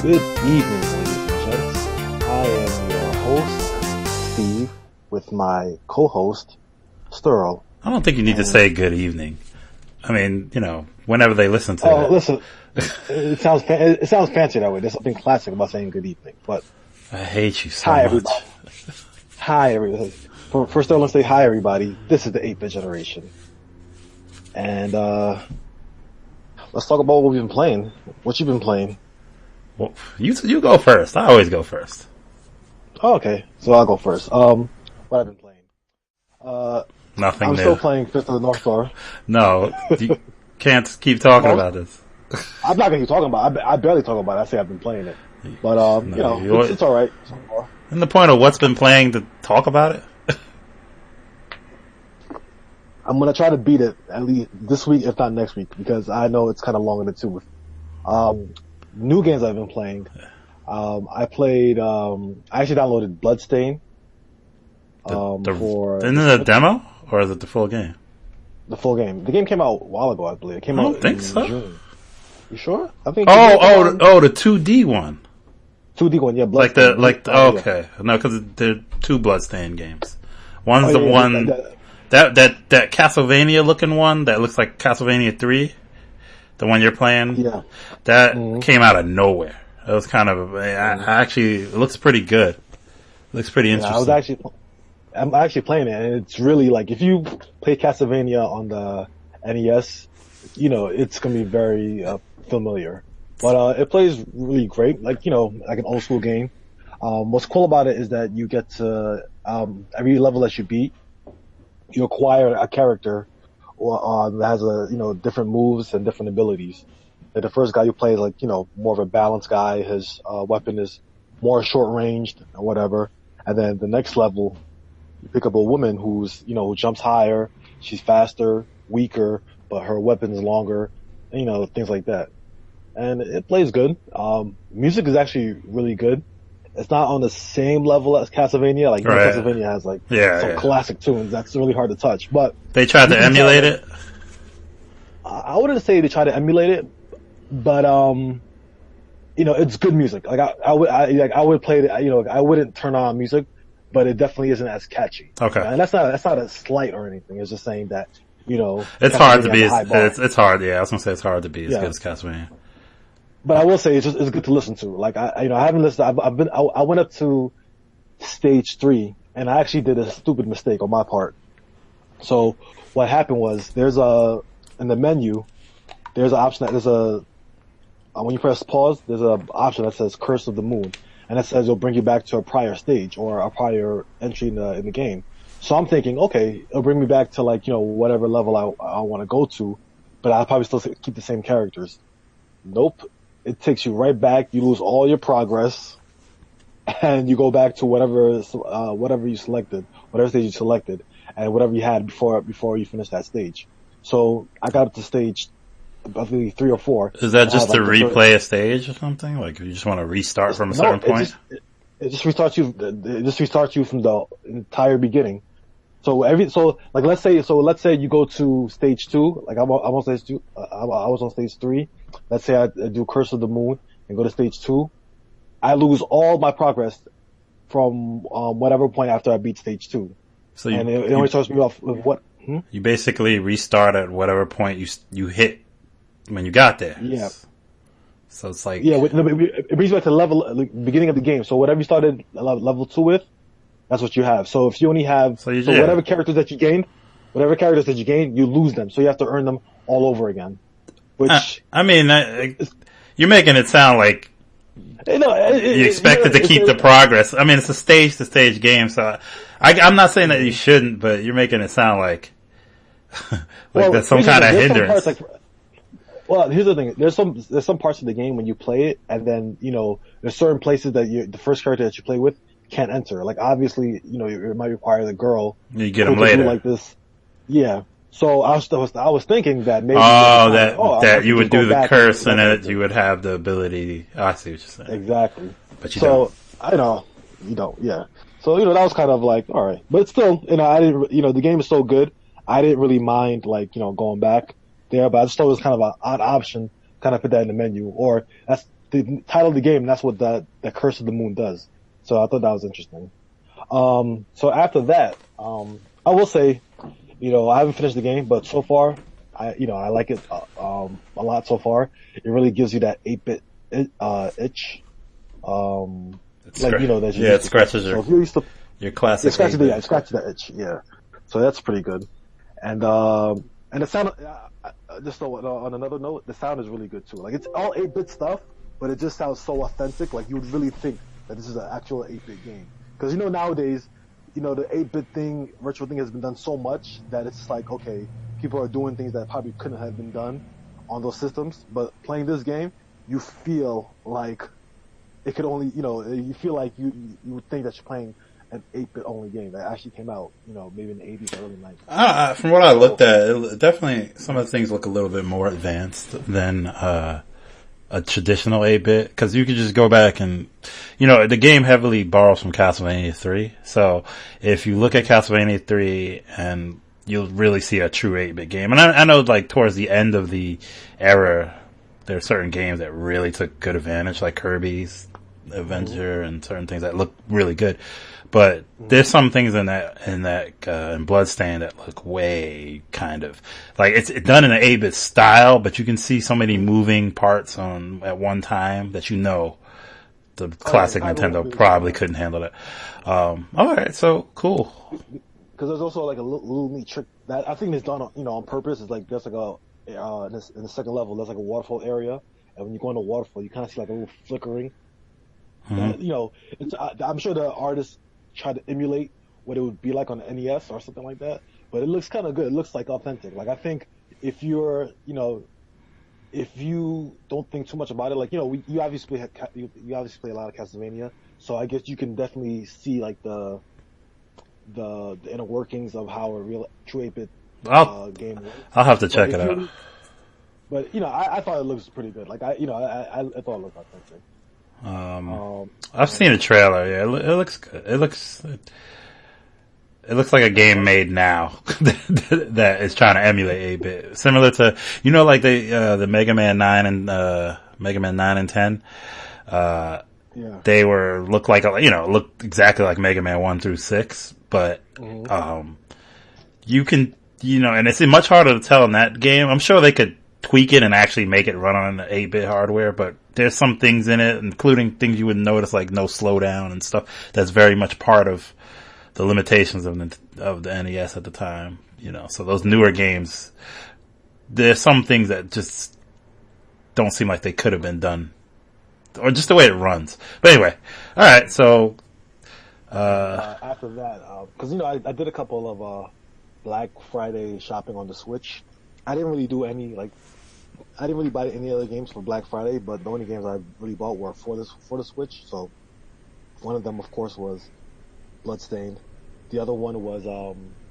Good evening, ladies and gents. I am your host, Steve, with my co-host, Sterl. I don't think you need to say good evening. I mean, whenever they listen to it. Oh, listen, it sounds fancy that way. There's something classic about saying good evening. But I hate you so hi, much. everybody. Hi, everybody. First, let's say hi, everybody. This is the 8-bit generation. And let's talk about what we've been playing. What you've been playing. Well, you go first. I always go first. Oh, okay. So I'll go first. What I've been playing. Nothing I'm new. still playing Fist of the North Star. No, you can't keep talking about this. I'm not going to keep talking about it. I barely talk about it. I say I've been playing it. But, it's alright so far. And the point of what's been playing to talk about it? I'm going to try to beat it at least this week, if not next week, because I know it's kind of long in the tooth. New games I've been playing. I played, I actually downloaded Bloodstain. Isn't it a demo? Or is it the full game? The full game. The game came out a while ago, I believe. It came out in June. You sure? I think. The 2D one. 2D one, yeah. Bloodstain. Okay. No, because there are two Bloodstain games. One's one that Castlevania looking one that looks like Castlevania 3. The one you're playing. Yeah. That came out of nowhere. It was kind of. It looks pretty good. It looks pretty interesting. I'm actually playing it, and it's really like if you play Castlevania on the NES, it's gonna be very familiar. But it plays really great, like an old school game. What's cool about it is that you get to every level that you beat, you acquire a character that has different moves and different abilities. Like the first guy you play is more of a balanced guy. His weapon is more short ranged or whatever. And then the next level, you pick up a woman who jumps higher. She's faster, weaker, but her weapon's longer. Things like that. And it plays good. Music is actually really good. It's not on the same level as Castlevania. Castlevania has some classic tunes that's really hard to touch. But they tried to emulate it. I wouldn't say they tried to emulate it, but it's good music. I would play it. I wouldn't turn on music, but it definitely isn't as catchy. Okay, and that's not a slight or anything. It's just saying that it's hard to be. It's hard. Yeah, I was gonna say it's hard to be as good as Castlevania. But I will say it's good to listen to. I haven't listened. I went up to stage 3, and I actually did a stupid mistake on my part. So what happened was in the menu, there's an option when you press pause, there's an option that says Curse of the Moon, and it says it'll bring you back to a prior stage or a prior entry in the game. So I'm thinking, okay, it'll bring me back to whatever level I want to go to, but I'll probably still keep the same characters. Nope. It takes you right back. You lose all your progress, and you go back to whatever you selected, whatever stage you selected, and whatever you had before you finished that stage. So I got up to stage, I think 3 or 4. Is that just to replay a stage or something? Like you just want to restart from a certain point? It just restarts you. It just restarts you from the entire beginning. So let's say you go to stage 2. I'm on stage 2. I was on stage 3. Let's say I do Curse of the Moon and go to stage 2. I lose all my progress from whatever point after I beat stage 2. So it only starts me off with what? You basically restart at whatever point you hit when you got there. Yeah. So it's like it brings you back to the beginning of the game. So whatever you started level 2 with, that's what you have. So if you only have whatever characters that you gained, you lose them. So you have to earn them all over again. Which you're making it sound like you expected to keep the progress. I mean, it's a stage-to-stage game, so I'm not saying that you shouldn't, but you're making it sound like that's some kind of hindrance. Here's the thing. There's some parts of the game when you play it, and then there's certain places that the first character that you play with can't enter. Like obviously, it might require the girl. You get them later. Like this, yeah. So I was thinking that maybe that you would do the curse and then you would have the ability. Oh, I see what you're saying. Exactly. But you don't. I know you don't. Yeah. So that was kind of like all right, but still, I didn't. The game is so good. I didn't really mind going back there, but I just thought it was kind of an odd option. Kind of put that in the menu, or that's the title of the game. That's what the Curse of the Moon does. So I thought that was interesting. So after that, I will say, I haven't finished the game, but so far, I like it a lot so far. It really gives you that 8-bit itch. That you it scratches your classic. It scratches that itch. Yeah, so that's pretty good. And the sound. Just on another note, the sound is really good too. Like it's all 8-bit stuff, but it just sounds so authentic. Like you would really think that this is an actual 8-bit game. Because nowadays, the 8-bit thing, virtual thing has been done so much that it's just like, okay, people are doing things that probably couldn't have been done on those systems. But playing this game, you feel like it could only, you feel like you would think that you're playing an 8-bit only game that actually came out, maybe in the 80s or early 90s. From what I looked at, definitely some of the things look a little bit more advanced than a traditional 8-bit, because you could just go back and, the game heavily borrows from Castlevania 3. So if you look at Castlevania 3, and you'll really see a true 8-bit game. And I know, like, towards the end of the era, there are certain games that really took good advantage, like Kirby's Adventure and certain things that look really good. But there's some things in Bloodstained that look way kind of like it's done in an 8-bit style, but you can see so many moving parts at one time that the classic Nintendo probably couldn't handle that. All right, so cool. Because there's also like a little neat trick that I think is done on purpose. It's like there's like in the second level there's like a waterfall area, and when you go in the waterfall you kind of see like a little flickering. I'm sure the artists try to emulate what it would be like on the NES or something like that, but it looks kind of good. It looks like authentic. Like I think if you're, if you don't think too much about it, like you obviously play a lot of Castlevania, so I guess you can definitely see like the inner workings of how a real true 8-bit game works. I'll have to check it out. But I thought it looks pretty good. Like I thought it looked authentic. I've seen a trailer. Yeah, it looks good. It looks like a game made now that is trying to emulate 8-bit, similar to like the Mega Man 9 and Mega Man 9 and 10. They looked exactly like Mega Man 1 through 6, but you can and it's much harder to tell in that game. I'm sure they could tweak it and actually make it run on the 8-bit hardware, but there's some things in it, including things you wouldn't notice, like no slowdown and stuff, that's very much part of the limitations of the NES at the time. So those newer games, there's some things that just don't seem like they could have been done, or just the way it runs. But anyway, all right. So after that, because I did a couple of Black Friday shopping on the Switch. I didn't really do any I didn't really buy any other games for Black Friday, but the only games I really bought were for the Switch. So one of them, of course, was Bloodstained. The other one was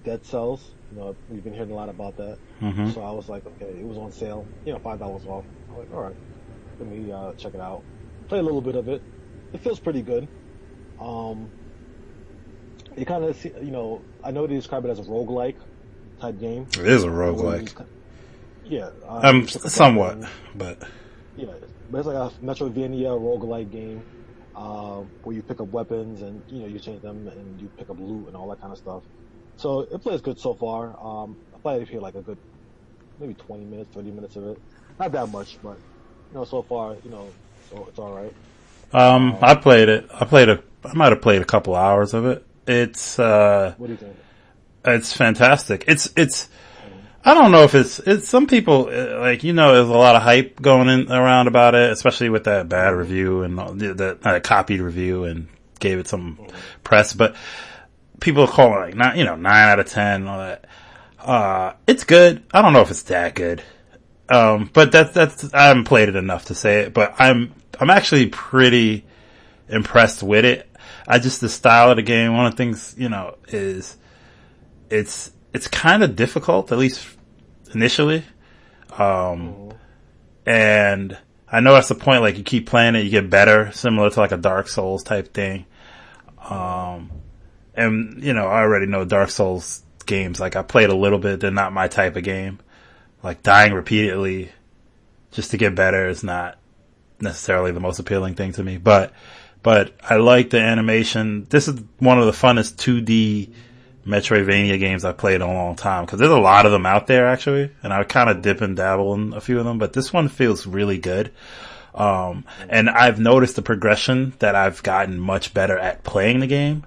Dead Cells. We've been hearing a lot about that. Mm-hmm. So I was like, okay, it was on sale, $5 off. I was like, all right, let me check it out. Play a little bit of it. It feels pretty good. It kind of, I know they describe it as a roguelike type game. It is a roguelike. Yeah. Somewhat, but. Yeah, but it's like a Metroidvania roguelike game, where you pick up weapons and, you change them and you pick up loot and all that kind of stuff. So it plays good so far. I probably feel like a good, maybe 20 minutes, 30 minutes of it. Not that much, but, so far, so it's alright. I played it. I might have played a couple hours of it. It's, what do you think? It's fantastic. It's, I don't know if it's some people, there's a lot of hype going around about it, especially with that bad review and that copied review and gave it some press, but people are calling it like, 9 out of 10 and all that. It's good. I don't know if it's that good. But that's, I haven't played it enough to say it, but I'm actually pretty impressed with it. The style of the game, one of the things, is it's kind of difficult, at least initially. And I know that's the point, like you keep playing it, you get better, similar to like a Dark Souls type thing. And, I already know Dark Souls games, like I played a little bit, they're not my type of game. Like dying repeatedly just to get better is not necessarily the most appealing thing to me, but I like the animation. This is one of the funnest 2D Metroidvania games I've played in a long time, because there's a lot of them out there actually, and I kind of dip and dabble in a few of them, but this one feels really good. And I've noticed the progression that I've gotten much better at playing the game.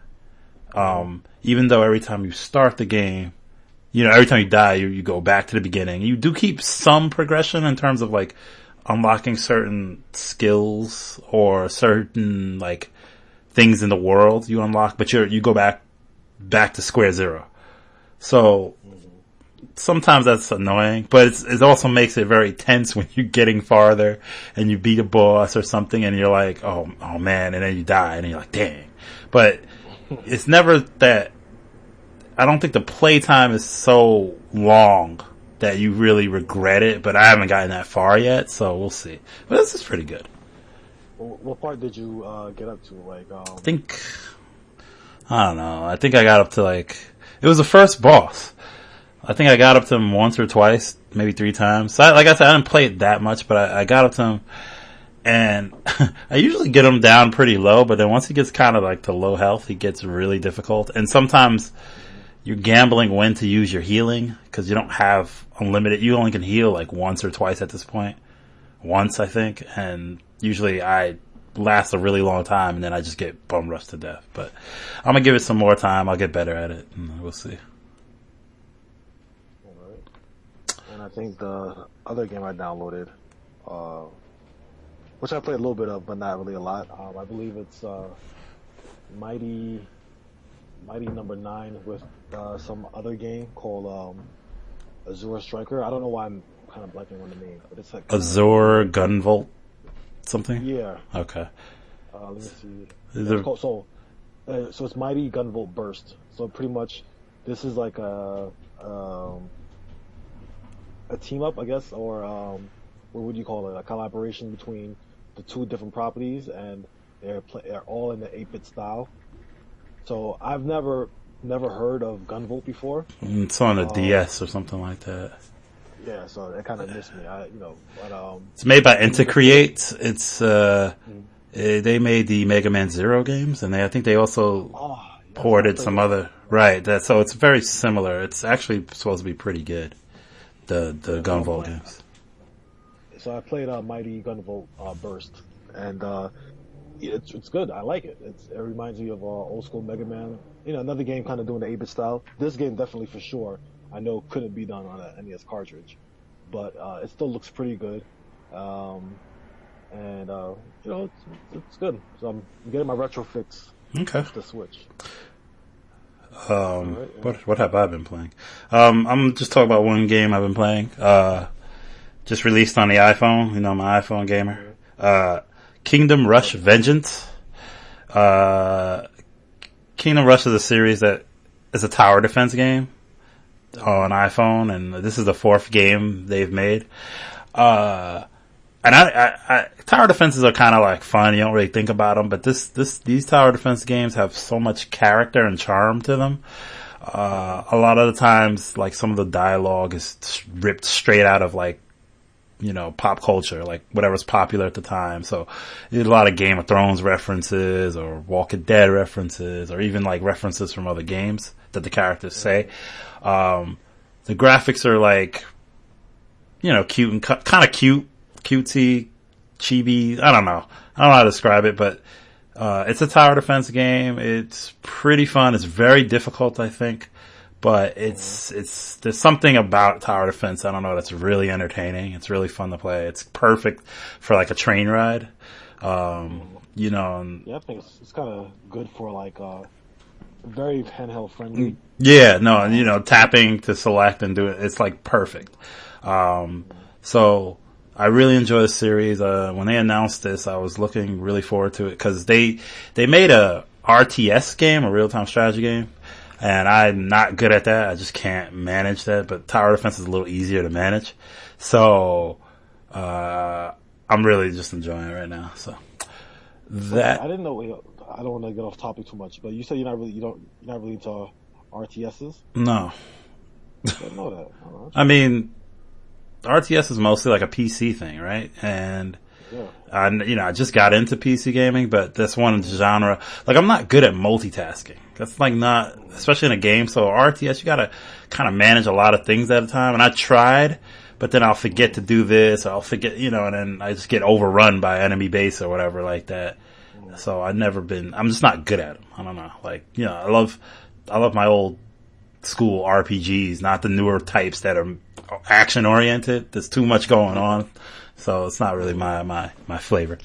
Even though every time you start the game, every time you die, you go back to the beginning. You do keep some progression in terms of like unlocking certain skills or certain like things in the world you unlock, but you go back to square zero. So sometimes that's annoying, but it also makes it very tense when you're getting farther and you beat a boss or something and you're like, oh man, and then you die and you're like, dang. But it's never that. I don't think the playtime is so long that you really regret it, but I haven't gotten that far yet, so we'll see. But this is pretty good. What part did you get up to? I don't know. I think I got up to it was the first boss. I think I got up to him once or twice, maybe 3 times. So like I said, I didn't play it that much, but I got up to him, and I usually get him down pretty low, but then once he gets kind of like to low health, he gets really difficult. And sometimes you're gambling when to use your healing, because you don't have unlimited. You only can heal like once or twice at this point. Once, I think, and usually I last a really long time, and then I just get bum rushed to death. But I'm gonna give it some more time. I'll get better at it, and we'll see. All right. And I think the other game I downloaded, which I played a little bit of, but not really a lot. I believe it's Mighty Number 9 with some other game called Azure Striker. I don't know why I'm kind of blanking on the name, but it's like Azure Gunvolt something. Yeah. Okay. Let me see. It's called, so it's Mighty Gunvolt Burst. So pretty much, this is like a team up, I guess, or what would you call it? A collaboration between the 2 different properties, and they're all in the 8-bit style. So I've never heard of Gunvolt before. It's on a DS or something like that. Yeah, so it kind of missed me. It's made by Intercreate. It's they made the Mega Man Zero games, and I think they also ported some other so it's very similar. It's actually supposed to be pretty good. The Gunvolt games. So I played Mighty Gunvolt Burst, and it's good. I like it. It reminds me of old school Mega Man. Another game kind of doing the 8-bit style. This game definitely for sure, I know, couldn't be done on an NES cartridge, but it still looks pretty good. And it's good. So I'm getting my retro fix. Okay. The Switch. What have I been playing? I'm just talking about one game I've been playing. Just released on the iPhone. I'm an iPhone gamer. Kingdom Rush Vengeance. Kingdom Rush is a series that is a tower defense game on iPhone, and this is the 4th game they've made. And I tower defenses are kind of like fun. You don't really think about them, but these tower defense games have so much character and charm to them. A lot of the times, like, some of the dialogue is ripped straight out of pop culture, like whatever's popular at the time. So there's a lot of Game of Thrones references or Walking Dead references, or even like references from other games that the characters say. The graphics are cute and kind of cutesy, chibi. I don't know how to describe it, but it's a tower defense game. It's pretty fun. It's very difficult, I think. But there's something about tower defense, I don't know, that's really entertaining. It's really fun to play. It's perfect for like a train ride. And I think it's kind of good for very handheld friendly. Yeah, no, tapping to select and do it. It's like perfect. So I really enjoy this series. When they announced this, I was looking really forward to it, because they made a RTS game, a real-time strategy game. And I'm not good at that. I just can't manage that. But tower defense is a little easier to manage. So, I'm really just enjoying it right now. So, that. I didn't know, I don't want to get off topic too much, but you said you're not really into RTSs? No. I didn't know that. I mean, RTS is mostly like a PC thing, right? And Yeah. I just got into PC gaming, but that's one genre. Like, I'm not good at multitasking. That's like not, especially in a game. So RTS, you gotta kind of manage a lot of things at a time. And I tried, but then I'll forget to do this, or I'll forget, and then I just get overrun by enemy base or whatever like that. So I'm just not good at them. I don't know. Like, I love my old school RPGs, not the newer types that are action oriented. There's too much going on. So it's not really my flavor.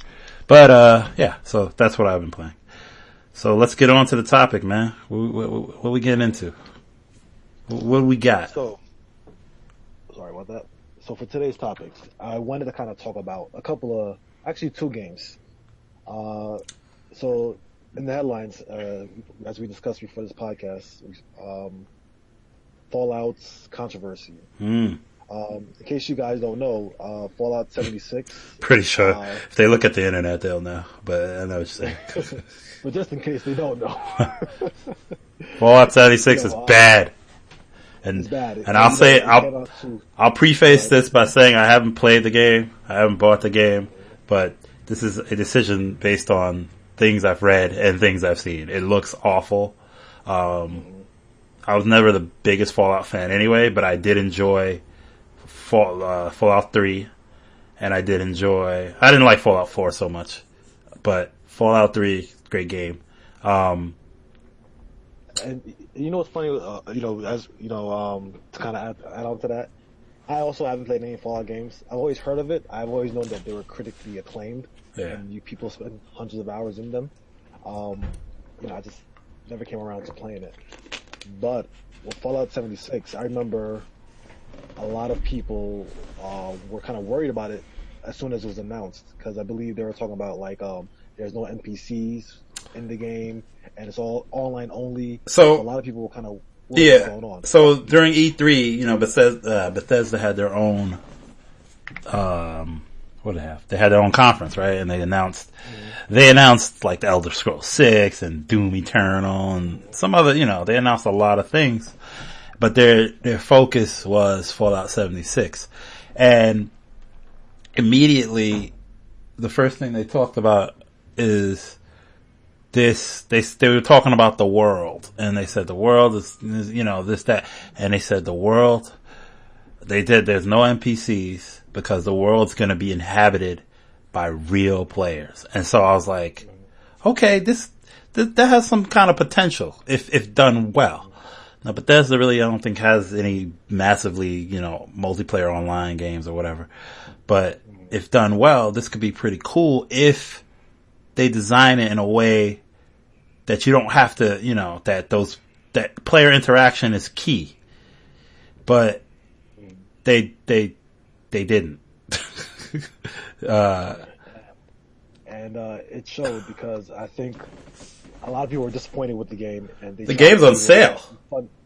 But, yeah, so that's what I've been playing. So let's get on to the topic, man. What we getting into? What do we got? So, sorry about that. So for today's topic, I wanted to kind of talk about actually two games. So in the headlines, as we discussed before this podcast, Fallout's controversy. In case you guys don't know, Fallout 76. Pretty sure if they look at the internet, they'll know. But I know what you're saying. But just in case they don't know, Fallout 76 is bad. And it's bad. And I'll preface this by saying I haven't played the game, I haven't bought the game, but this is a decision based on things I've read and things I've seen. It looks awful. I was never the biggest Fallout fan anyway, but I did enjoy Fallout 3, and I didn't like Fallout 4 so much, but Fallout 3, great game. And you know what's funny? To kind of add on to that, I also haven't played any Fallout games. I've always heard of it. I've always known that they were critically acclaimed, and people spend hundreds of hours in them. I just never came around to playing it. But with Fallout 76, I remember a lot of people were kind of worried about it as soon as it was announced, because I believe they were talking about there's no NPCs in the game and it's all online only. So a lot of people were kind of worried what's going on. So during E3, Bethesda had their own what did they have? They had their own conference, right? And they announced like the Elder Scrolls 6 and Doom Eternal and some other, they announced a lot of things, but their focus was Fallout 76. And immediately the first thing they talked about is this. They were talking about the world, and they said the world is this, that, and they said the world, there's no NPCs because the world's going to be inhabited by real players. And so I was like, okay, that has some kind of potential if done well. Now, Bethesda really, I don't think has any massively, multiplayer online games or whatever. But if done well, this could be pretty cool if they design it in a way that you don't have to, that player interaction is key. But they didn't. And it showed, because I think a lot of people were disappointed with the game, and the game's on sale.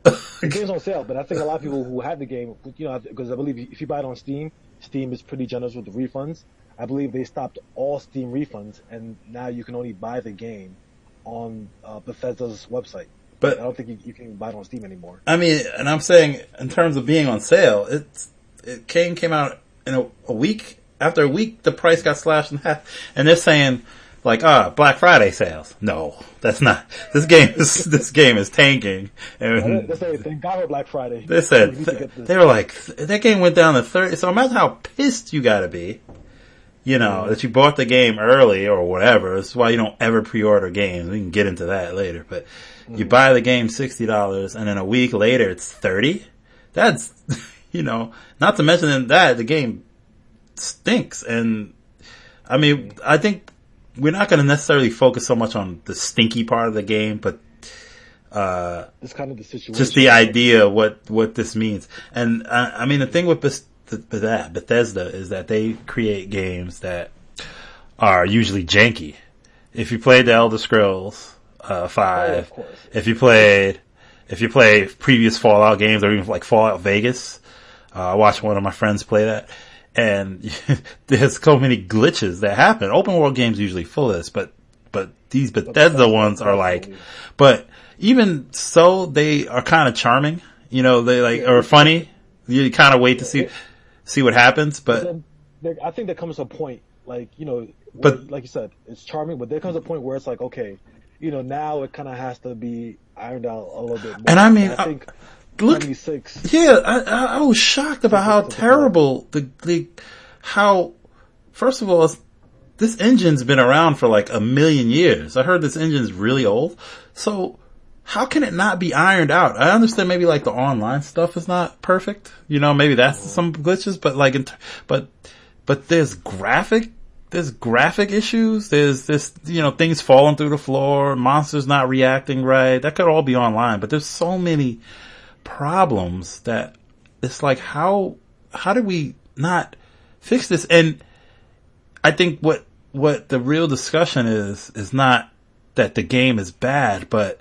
The game's on sale, but I think a lot of people who had the game, because I believe if you buy it on Steam is pretty generous with the refunds. I believe they stopped all Steam refunds, and now you can only buy the game on Bethesda's website. But I don't think you can buy it on Steam anymore. I mean, and I'm saying in terms of being on sale, it came out in a week. After a week, the price got slashed in half, and they're saying Black Friday sales. No, that's not. This game is tanking. And they say thank God for Black Friday. They said they were like, that game went down to 30. So imagine how pissed you got to be. That you bought the game early or whatever. That's why you don't ever pre-order games. We can get into that later. But you buy the game $60, and then a week later it's $30. That's, not to mention that the game stinks. And I mean, I think we're not going to necessarily focus so much on the stinky part of the game, but it's kind of the situation. Just the idea of what this means. And I mean, the thing with Bethesda is that they create games that are usually janky. If you played the Elder Scrolls 5, if you played previous Fallout games, or even like Fallout Vegas, I watched one of my friends play that, and there's so many glitches that happen. Open world games are usually full of this, but these Bethesda ones are like, but even so, they are kind of charming. They are funny. You kind of wait to see what happens, but I think there comes a point, like, you know, but like you said, it's charming, but there comes a point where it's like, okay, you know, now it kind of has to be ironed out a little bit more. And I mean, I think look, 76. yeah, I was shocked about how terrible how, first of all, this engine's been around for like 1,000,000 years. I heard this engine's really old. So how can it not be ironed out? I understand maybe like the online stuff is not perfect. You know, maybe that's some glitches, but like, but there's graphic issues. There's this, you know, things falling through the floor, monsters not reacting right. That could all be online, but there's so many problems that it's like, how do we not fix this? And I think what the real discussion is not that the game is bad, but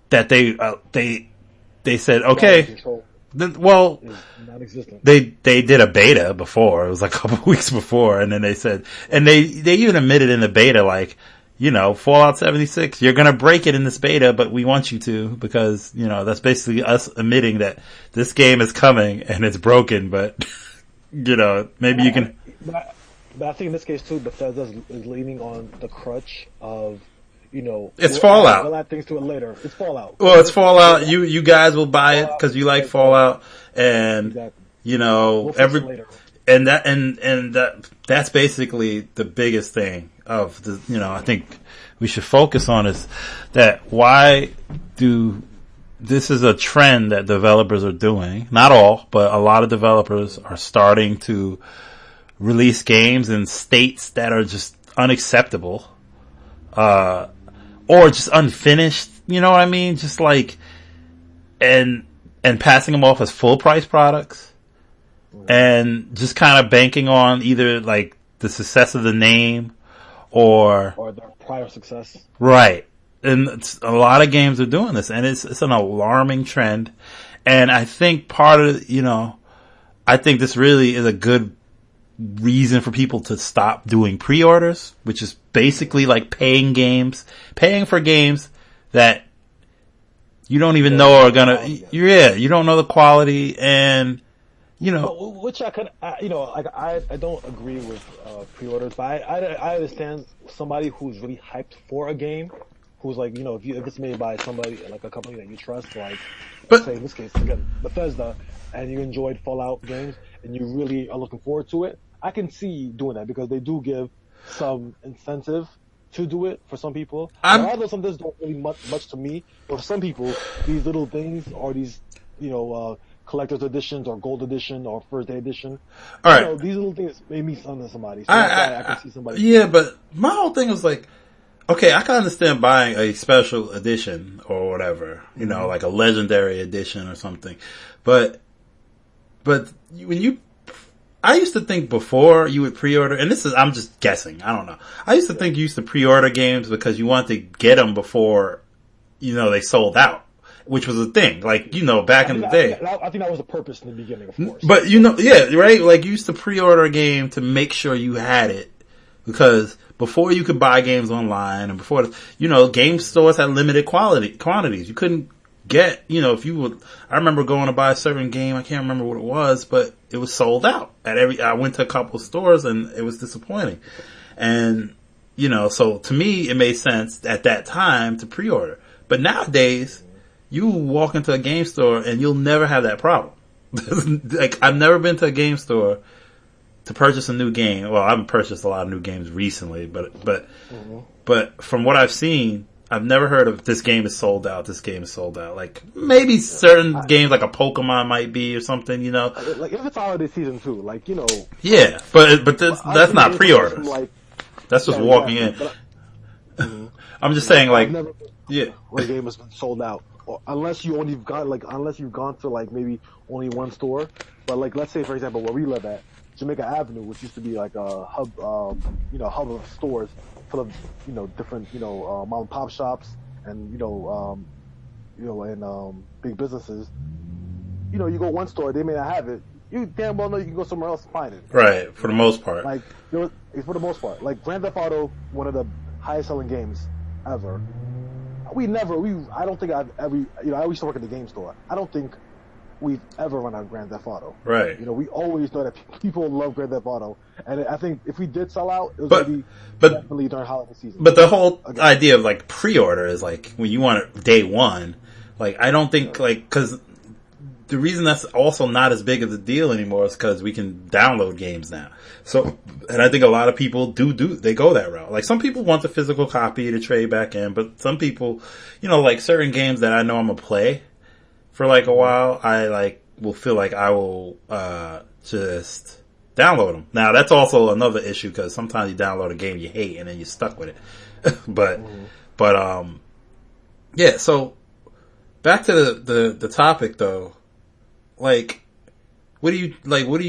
that they said, okay, well, they did a beta before. It was like a couple of weeks before, and then they said, and they even admitted in the beta, like, you know, Fallout 76, you're gonna break it in this beta, but we want you to, because, you know, that's basically us admitting that this game is coming and it's broken, but, you know, maybe you can. But I think in this case too, Bethesda is leaning on the crutch of, you know, it's Fallout. We'll add things to it later. It's Fallout. Well, it's Fallout. You guys will buy it because you like Fallout, and exactly. You know, that's basically the biggest thing of the. You know, I think we should focus on is that this is a trend that developers are doing. Not all, but a lot of developers are starting to release games in states that are just unacceptable. Or just unfinished, you know what I mean? Just like, and passing them off as full price products, and just kind of banking on either like the success of the name or their prior success. Right. And a lot of games are doing this, and it's an alarming trend. And I think part of, you know, I think this really is a good reason for people to stop doing pre-orders, which is basically like paying for games that you don't even know are gonna, you don't know the quality, and, you know. Which I don't agree with, pre-orders, but I understand somebody who's really hyped for a game, who's like, you know, if it's made by somebody, like a company that you trust, like, say in this case, again, Bethesda, and you enjoyed Fallout games, and you really are looking forward to it, I can see doing that because they do give some incentive to do it for some people. Although some of this don't really much to me, but for some people, these little things or these, you know, collector's editions or gold edition or first day edition. All right. You know, these little things made me something to somebody. So I can see somebody. Yeah, but my whole thing was like, okay, I can understand buying a special edition or whatever, you know, like a legendary edition or something. But when I used to think before you would pre-order, and I'm just guessing, I don't know. I used to think you used to pre-order games because you wanted to get them before, you know, they sold out, which was a thing. Like, you know, back in the day. I think that was the purpose in the beginning, of course. But, you know, yeah, right? Like, you used to pre-order a game to make sure you had it, because before you could buy games online, and before, you know, game stores had limited quantities. You couldn't get, you know, I remember going to buy a certain game, I can't remember what it was, but it was sold out I went to a couple of stores and it was disappointing. And, you know, so to me, it made sense at that time to pre-order. But nowadays, you walk into a game store and you'll never have that problem. Like, I've never been to a game store to purchase a new game. Well, I haven't purchased a lot of new games recently, but from what I've seen, I've never heard of this game is sold out. This game is sold out. Like, maybe certain games, like a Pokemon might be or something, you know. Like, if it's holiday season too, like, you know. Yeah, but that's not pre-orders. Like, that's just walking in. I'm just saying, like, yeah, where a game has been sold out, unless you've gone to like maybe only one store. But like, let's say for example, where we live at, Jamaica Avenue, which used to be like a hub, hub of stores full of, you know, different, you know, mom and pop shops and, and big businesses. You know, you go one store, they may not have it. You damn well know you can go somewhere else and find it. Right, for the most part. Like, for the most part. Like, Grand Theft Auto, one of the highest selling games ever. I don't think I've ever, you know, I used to work at the game store. I don't think we've ever run out of Grand Theft Auto. Right. You know, we always know that people love Grand Theft Auto, and I think if we did sell out, it was going to be definitely during holiday season. But the whole idea of like pre-order is like when you want it day one. Like I don't think because the reason that's also not as big of a deal anymore is because we can download games now. So, and I think a lot of people they go that route. Like some people want the physical copy to trade back in, but some people, you know, like certain games that I know I'm gonna play for like a while, I like will feel like I will just download them. Now that's also another issue because sometimes you download a game you hate and then you're stuck with it. but yeah. So back to the topic though. Like, what do you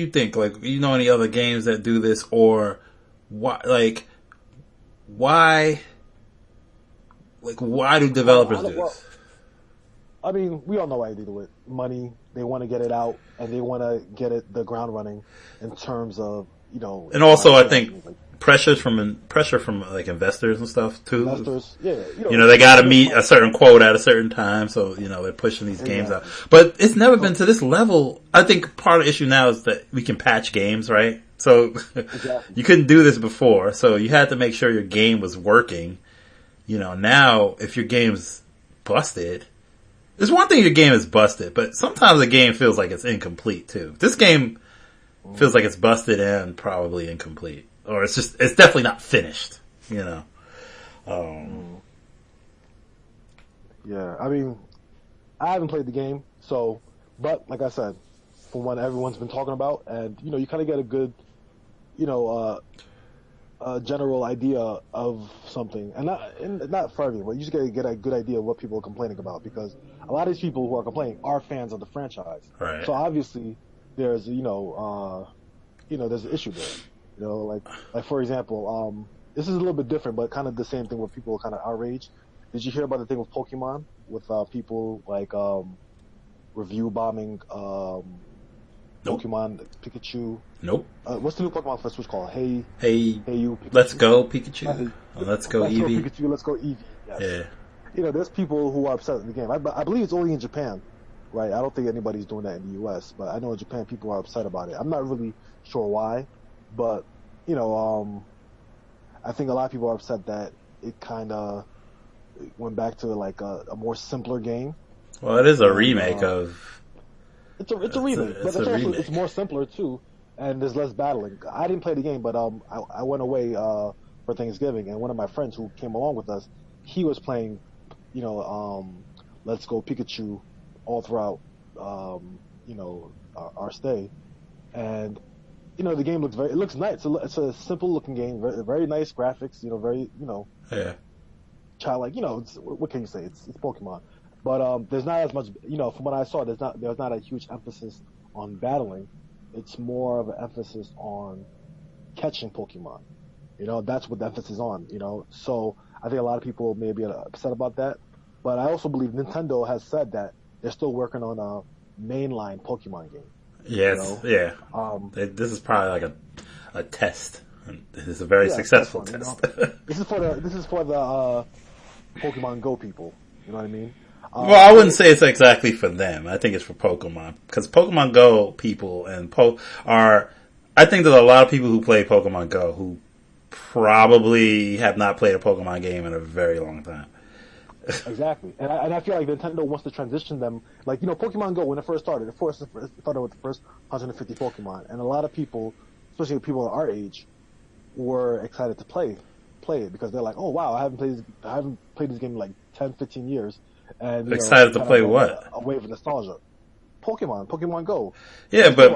think? Like, you know any other games that do this, or why do developers do this? I mean, we all know why they do it. Money. They want to get it out, and they want to get the ground running in terms of, you know. And also, I think pressure from like investors and stuff too. Investors, yeah. You know, they got to meet a certain quote at a certain time, so you know they're pushing these games out. But it's never been to this level. I think part of the issue now is that we can patch games, right? So you couldn't do this before, so you had to make sure your game was working. You know, now if your game's busted, it's one thing your game is busted, but sometimes the game feels like it's incomplete too. This game feels like it's busted and probably incomplete. Or it's definitely not finished, you know. Yeah, I mean, I haven't played the game, but like I said, from what everyone's been talking about, and you know, you kind of get a good, you know, general idea of something, and not for everyone, but you just get a good idea of what people are complaining about, because a lot of these people who are complaining are fans of the franchise. Right. So obviously, there's there's an issue there. You know, like for example, this is a little bit different, but kind of the same thing where people are kind of outraged. Did you hear about the thing with Pokemon, with people like review bombing Nope. Pokemon Pikachu? Nope. What's the new Pokemon for Switch called? Hey you, Pikachu. Let's go Pikachu. Let's go Eevee. Pikachu. Let's go Eevee. Yes. Yeah. You know, there's people who are upset with the game. I believe it's only in Japan, right? I don't think anybody's doing that in the U.S., but I know in Japan people are upset about it. I'm not really sure why. But, you know, I think a lot of people are upset that it kind of went back to like a more simpler game. Well, it is a remake of. It's a remake, but it's more simpler too, and there's less battling. I didn't play the game, but I went away for Thanksgiving, and one of my friends who came along with us, he was playing, you know, Let's Go Pikachu all throughout, you know, our stay, and. You know, the game looks nice. It's a simple looking game, very, very nice graphics. You know, very, you know, childlike. You know, what can you say? It's Pokemon, but there's not as much. You know, from what I saw, there's not a huge emphasis on battling. It's more of an emphasis on catching Pokemon. You know, that's what the emphasis is on. You know, so I think a lot of people may be upset about that, but I also believe Nintendo has said that they're still working on a mainline Pokemon game. Yes, you know? Yeah. This is probably like a test. This is a very successful test. You know? This is for the Pokemon Go people. You know what I mean? Well, I wouldn't say it's exactly for them. I think it's for Pokemon, because Pokemon Go people and I think there's a lot of people who play Pokemon Go who probably have not played a Pokemon game in a very long time. Exactly, and I feel like Nintendo wants to transition them. Like, you know, Pokemon Go, when it first started, it started with the first 150 Pokemon, and a lot of people, especially people our age, were excited to play it, because they're like, oh wow, I haven't played this game in like 10, 15 years, and excited to play what? A wave of nostalgia. Pokemon Go. Yeah, but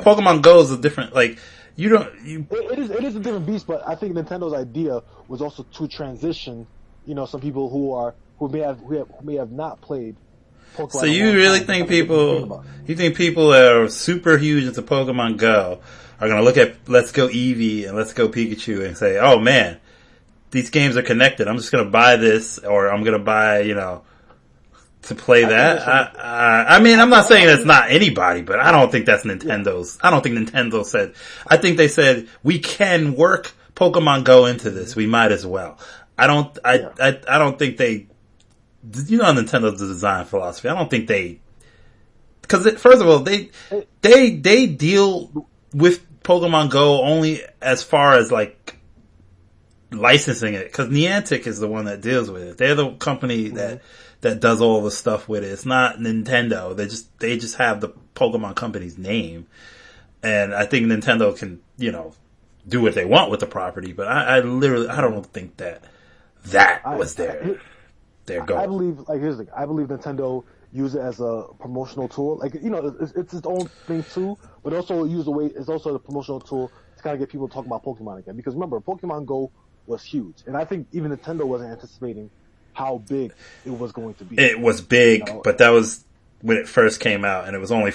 Pokemon Go is a different, like, It is a different beast, but I think Nintendo's idea was also to transition, you know, some people who may have not played Pokemon. So you really think people that are super huge into Pokemon Go are going to look at Let's Go Eevee and Let's Go Pikachu and say, oh man, these games are connected. I'm just going to buy this, or I'm going to buy, you know, to play that. I mean, I'm not saying it's not anybody, but I don't think that's Nintendo's. I don't think Nintendo said. I think they said we can work Pokemon Go into this. We might as well. I don't think they. You know, Nintendo's design philosophy. I don't think they because first of all, they deal with Pokemon Go only as far as like licensing it, because Niantic is the one that deals with it. They're the company that does all the stuff with it. It's not Nintendo. They just have the Pokemon company's name, and I think Nintendo can do what they want with the property. But I don't think that was their goal. I believe here's the thing. I believe Nintendo use it as a promotional tool. Like it's its own thing too, but also it's also a promotional tool to kind of get people talking about Pokemon again. Because remember, Pokemon Go was huge, and I think even Nintendo wasn't anticipating how big it was going to be. It was big, but that was when it first came out, and it was only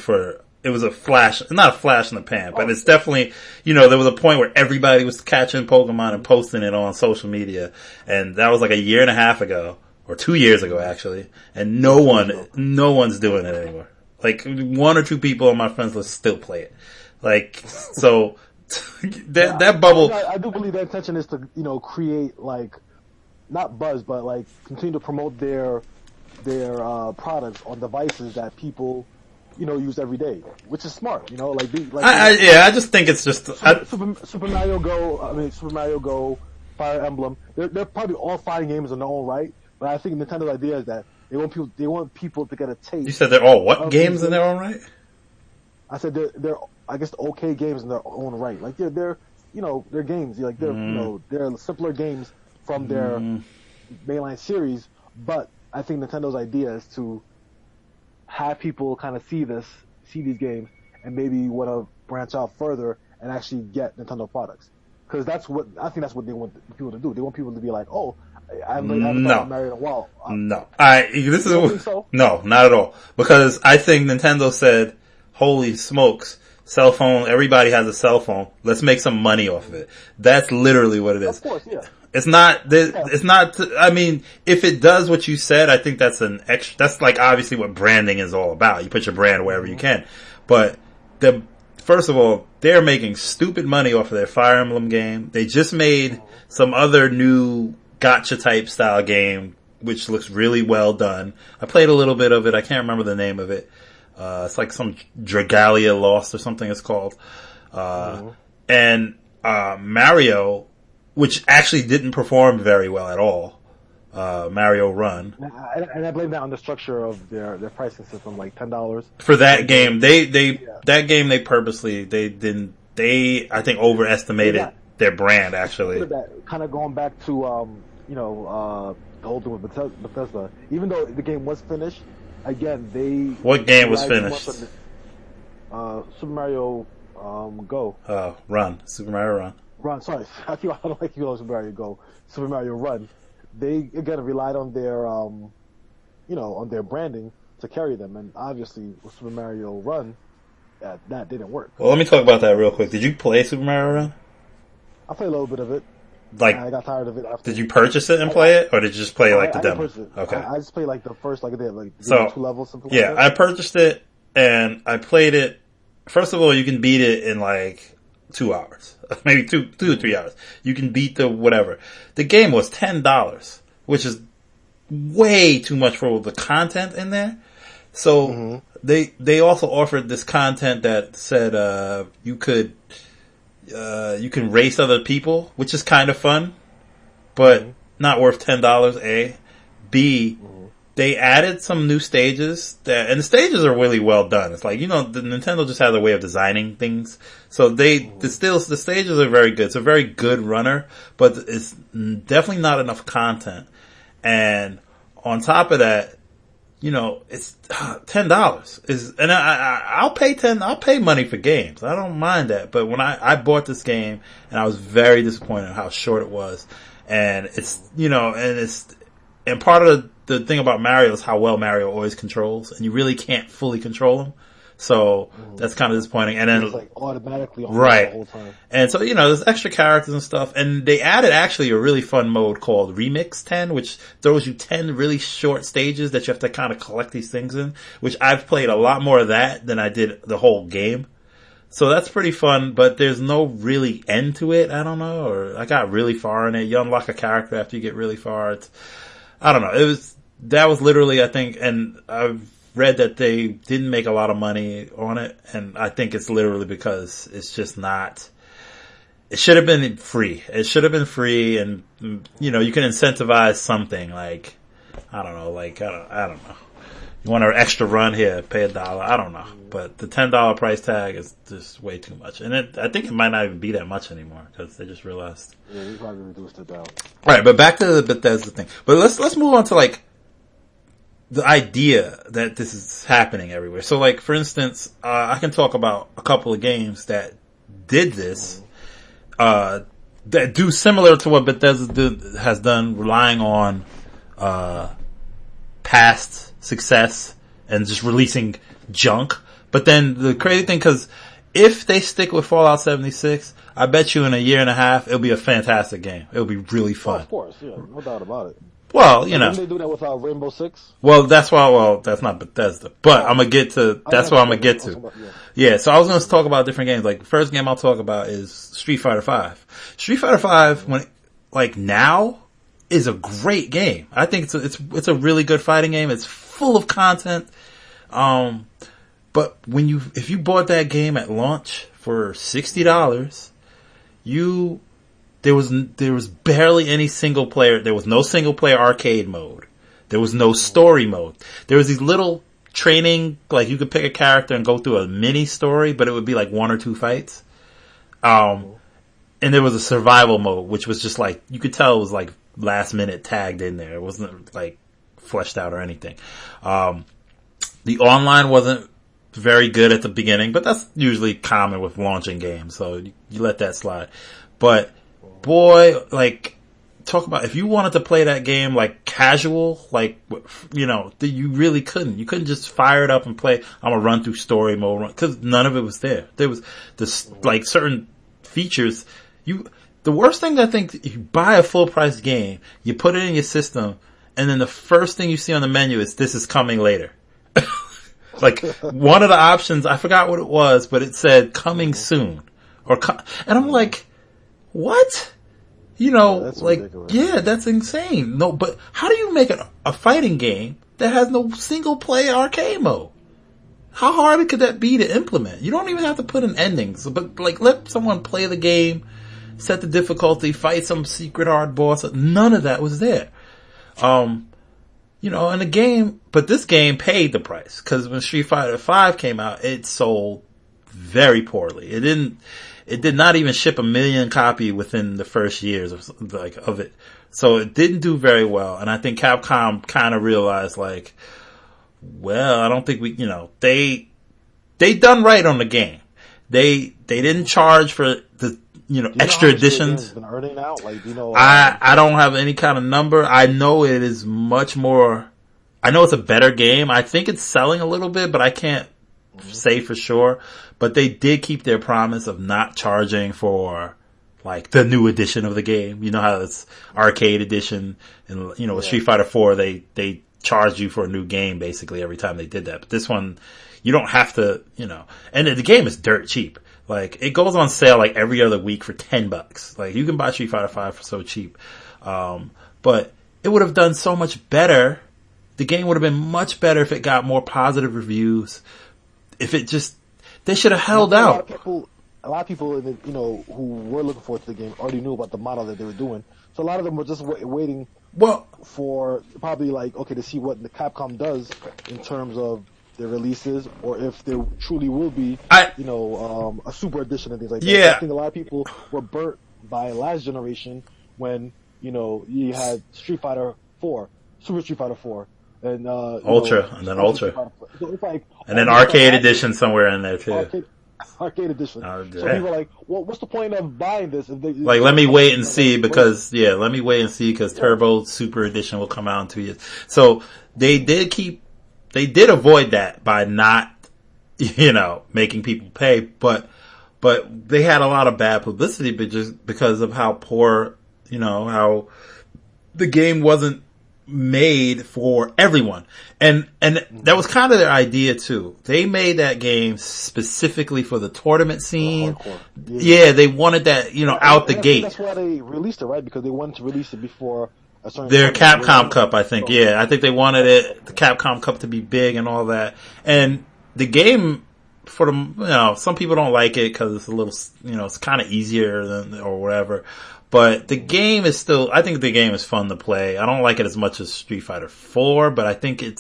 it was a flash, not a flash in the pan, but it's definitely, there was a point where everybody was catching Pokemon and posting it on social media, and that was like a year and a half ago, or 2 years ago actually, and no one's doing it anymore. Like, one or two people on my friends list still play it. Like, so, that bubble. I do believe their intention is to, create, like, not buzz, but, like, continue to promote their products on devices that people, use every day, which is smart, I just think it's just Super Mario Go, Fire Emblem. They're probably all fighting games in their own right, but I think Nintendo's idea is that they want people to get a taste. You said they're all what games in their own right? I said they're I guess okay games in their own right. Like they're games. Like they're simpler games from their mainline series, but I think Nintendo's idea is to have people kind of see these games, and maybe want to branch out further and actually get Nintendo products. Because I think that's what they want people to do. They want people to be like, oh, I haven't thought Mario in a while. No, no, not at all. Because I think Nintendo said, holy smokes, cell phone, everybody has a cell phone. Let's make some money off of it. That's literally what it is. Of course, yeah. It's not, I mean, if it does what you said, I think that's that's like obviously what branding is all about. You put your brand wherever you can. But first of all, they're making stupid money off of their Fire Emblem game. They just made some other new gacha type style game, which looks really well done. I played a little bit of it. I can't remember the name of it. It's like some Dragalia Lost or something it's called. And Mario, which actually didn't perform very well at all. Mario Run. And I blame that on the structure of their pricing system, like $10 for that game. That game they purposely I think overestimated their brand actually. Kind of going back to the whole thing with Bethesda. Even though the game was finished, again what game was finished? Super Mario Go. Oh, Run. Super Mario Run. Sorry, I don't like Super Mario Go. Super Mario Run. They again relied on their on their branding to carry them, and obviously with Super Mario Run, that didn't work. Well, let me talk about that real quick. Did you play Super Mario Run? I played a little bit of it. Like, I got tired of it. Did you purchase it and play it, or did you just play the demo? Okay, I just played like the first they had 2 levels. Something yeah, like that. I purchased it and I played it. First of all, you can beat it in like 2 hours, maybe 2 or 3 hours. You can beat the whatever. The game was $10, which is way too much for the content in there. So they also offered this content that said you can race other people, which is kind of fun, but not worth $10. A, B. They added some new stages and the stages are really well done. It's like, the Nintendo just has a way of designing things. So the stages are very good. It's a very good runner, but it's definitely not enough content. And on top of that, it's $10 and I'll pay money for games. I don't mind that. But when I bought this game and I was very disappointed in how short it was. And it's, and part of the thing about Mario is how well Mario always controls, and you really can't fully control him. So that's kind of disappointing. And then it's like automatically on right the whole time. And so there's extra characters and stuff, and they added actually a really fun mode called Remix 10, which throws you 10 really short stages that you have to kind of collect these things in. Which I've played a lot more of that than I did the whole game. So that's pretty fun, but there's no really end to it. I don't know, or I got really far in it. You unlock a character after you get really far. I don't know. That was literally, I think, and I've read that they didn't make a lot of money on it, and I think it's literally because it's just not. It should have been free. It should have been free, and you know, you can incentivize something like, I don't know, I don't know. You want an extra run here, pay $1. I don't know, but the $10 price tag is just way too much, and I think it might not even be that much anymore because they just realized. Yeah, they probably reduced it down. All right, but back to the Bethesda thing. But let's move on to like the idea that this is happening everywhere. So, like for instance, I can talk about a couple of games that did this. That do similar to what Bethesda has done, relying on past success and just releasing junk. But then the crazy thing, because if they stick with Fallout 76, I bet you in a year and a half it'll be a fantastic game. It'll be really fun. Oh, of course, yeah, no doubt about it. Well, you know, didn't they do that with Rainbow Six? Well, that's why. Well, that's not Bethesda, but I'm gonna get to. That's what I'm gonna get to. Yeah, so I was gonna talk about different games. Like the first game I'll talk about is Street Fighter V. Street Fighter V, when like now, is a great game. I think it's a really good fighting game. It's full of content. But if you bought that game at launch for $60, there was barely any single player. There was no single player arcade mode. There was no story mode. There was these little training, like you could pick a character and go through a mini story, but it would be like 1 or 2 fights. And there was a survival mode, which was just like, you could tell it was like last minute tagged in there. It wasn't like fleshed out or anything. The online wasn't very good at the beginning, but that's usually common with launching games. So you let that slide. But boy, like, talk about if you wanted to play that game like casual, like, you know, you really couldn't. You couldn't just fire it up and play, I'm gonna run through story mode, because none of it was there. There was this, like, certain features. The worst thing, I think, you buy a full price game, you put it in your system, and then the first thing you see on the menu is, this is coming later. Like, one of the options, I forgot what it was, but it said coming soon. And I'm like, what? You know, that's like, ridiculous. Yeah, that's insane. No, but how do you make a fighting game that has no single player arcade mode? How hard could that be to implement? You don't even have to put in endings, but like, let someone play the game, set the difficulty, fight some secret hard boss. None of that was there. You know, and the game, but this game paid the price, because when Street Fighter V came out, it sold very poorly. It did not even ship 1 million copy within the first years of it. So it didn't do very well. And I think Capcom kind of realized, like, well, I don't think they done right on the game. They didn't charge for the, extra editions. Been earning now? Like, I don't have any kind of number. I know it is much more, I know it's a better game. I think it's selling a little bit, but I can't say for sure. But they did keep their promise of not charging for, like, the new edition of the game. You know how it's arcade edition, and with Street Fighter 4, they charged you for a new game basically every time they did that. But this one, you don't have to, and the game is dirt cheap. Like, it goes on sale like every other week for $10. Like, you can buy Street Fighter 5 for so cheap. But it would have done so much better. The game would have been much better if it got more positive reviews. If it just, they should have held out. A lot of people, who were looking forward to the game already knew about the model that they were doing. So a lot of them were just waiting for probably, like, okay, to see what the Capcom does in terms of their releases, or if there truly will be, a super edition and things like that. Yeah. I think a lot of people were burnt by last generation when, you had Street Fighter 4, Super Street Fighter 4, and Ultra, and then Ultra. So it's like, and then arcade edition somewhere in there too. Arcade edition. Oh, so people are like, well, what's the point of buying this? If let me wait and see, because Turbo Super Edition will come out in 2 years. So they did avoid that by not, making people pay, but they had a lot of bad publicity, but just because of how poor, how the game wasn't made for everyone. And that was kind of their idea too. They made that game specifically for the tournament scene. Yeah, they wanted that, out the gate. That's why they released it, right? Because they wanted to release it before Their Capcom Cup, I think. Yeah, I think they wanted the Capcom Cup to be big and all that. And the game, some people don't like it because it's a little, it's kind of easier or whatever. But the game is I think the game is fun to play. I don't like it as much as Street Fighter 4, but I think it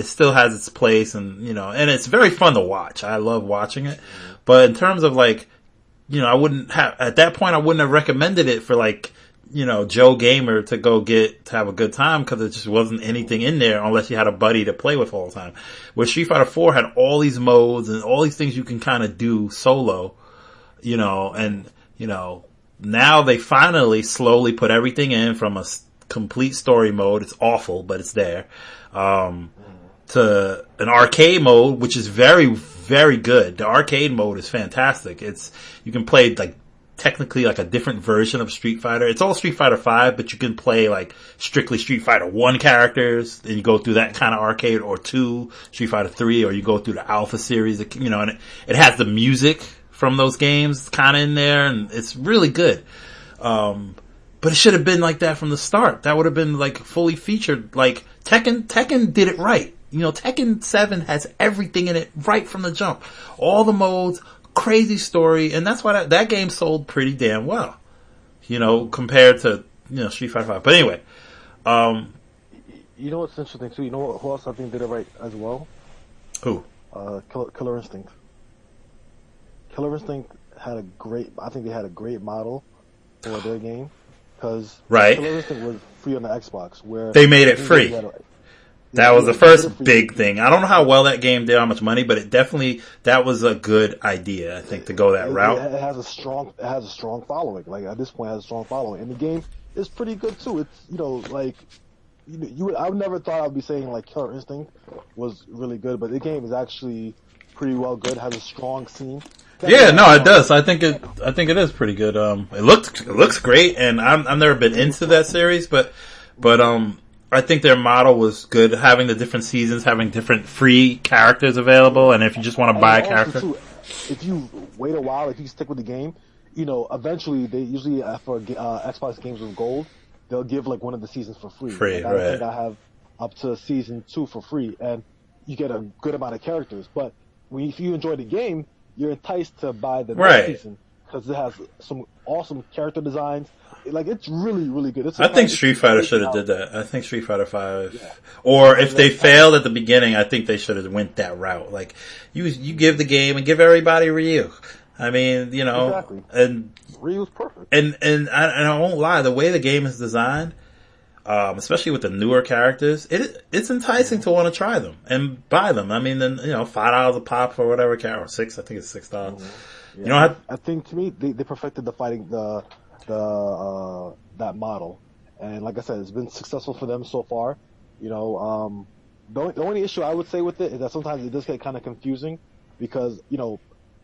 still has its place and it's very fun to watch. I love watching it. But in terms of at that point, I wouldn't have recommended it for Joe Gamer to have a good time because it just wasn't anything in there unless you had a buddy to play with all the time. Where Street Fighter 4 had all these modes and all these things you can kind of do solo, now they finally slowly put everything in from a complete story mode. It's awful, but it's there. To an arcade mode, which is very, very good. The arcade mode is fantastic. You can play technically a different version of Street Fighter. It's all Street Fighter 5, but you can play strictly Street Fighter 1 characters, and you go through that kind of arcade, or 2, Street Fighter 3, or you go through the Alpha series, and it has the music from those games kind of in there, and it's really good. But it should have been like that from the start. That would have been fully featured. Tekken did it right. Tekken 7 has everything in it right from the jump. All the modes, crazy story, and that's why that game sold pretty damn well. Compared to, Street Fighter 5. But anyway, you know what's interesting too? You know who else I think did it right as well? Who? Killer Instinct. Killer Instinct had a great model for their game because Killer Instinct was free on the Xbox, where they made it free. That was the first big thing. I don't know how well that game did, how much money, but that was a good idea, I think, to go that route. It has a strong following. At this point, it has a strong following, and the game is pretty good too. It's I never thought I'd be saying Killer Instinct was really good, but the game is actually pretty well good. It has a strong scene. Yeah, no, it does. I think it is pretty good. It looks great, and I've never been into that series, but I think their model was good, having the different seasons, having different free characters available, and if you just want to buy a character. Too, if you wait a while, if you stick with the game, eventually they usually for Xbox games with gold, they'll give one of the seasons for free. I think I have up to season 2 for free, and you get a good amount of characters. But if you enjoy the game, you're enticed to buy the next season because it has some awesome character designs. It's really, really good. I think Street Fighter should have did that. I think Street Fighter 5, or if they failed at the beginning, I think they should have went that route. You give the game and give everybody Ryu. I mean, exactly. And Ryu's perfect. And I won't lie, the way the game is designed, especially with the newer characters, it's enticing to want to try them and buy them. I mean, then $5 a pop for whatever character, or $6. I think it's $6. Yeah. I think to me they perfected the fighting that model, and like I said, it's been successful for them so far. The only issue I would say with it is that sometimes it does get kind of confusing because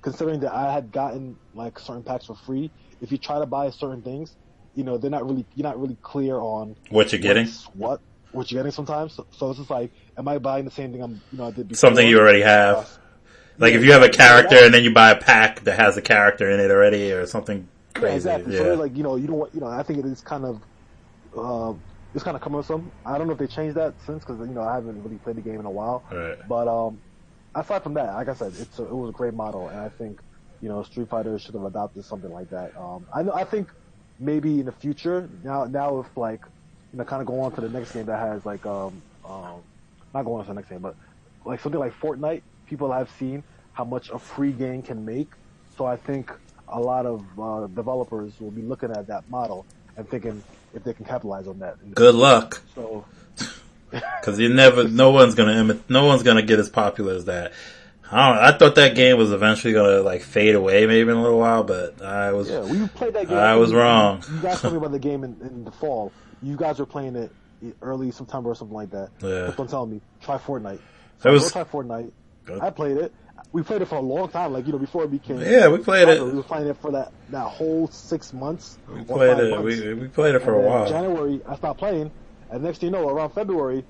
considering that I had gotten certain packs for free, if you try to buy certain things, you're not really clear on what you're getting. What you're getting sometimes. So it's just am I buying the same thing I did before? Something you already have. If you have a character and then you buy a pack that has a character in it already or something crazy. Yeah, exactly. Yeah. So you don't want, I think it is kind of, it's kind of cumbersome. I don't know if they changed that since because, I haven't really played the game in a while. Right. But, aside from that, like I said, it was a great model, and I think, Street Fighter should have adopted something like that. I think maybe in the future, now if kind of go on to the next game that has not going on to the next game, but something like Fortnite, people have seen how much a free game can make. So I think a lot of developers will be looking at that model and thinking if they can capitalize on that. Good luck. So, because no one's gonna get as popular as that. I thought that game was eventually gonna fade away maybe in a little while, but we played that game. I was wrong. You guys told me about the game in the fall. You guys were playing it early September or something like that. Yeah. Kept on telling me try Fortnite. So try Fortnite. Good. I played it. We played it for a long time, before it became. Yeah, we played it. We were playing it for that whole 6 months. We played it. We played it for a while. In January, I stopped playing, and next thing you know, around February,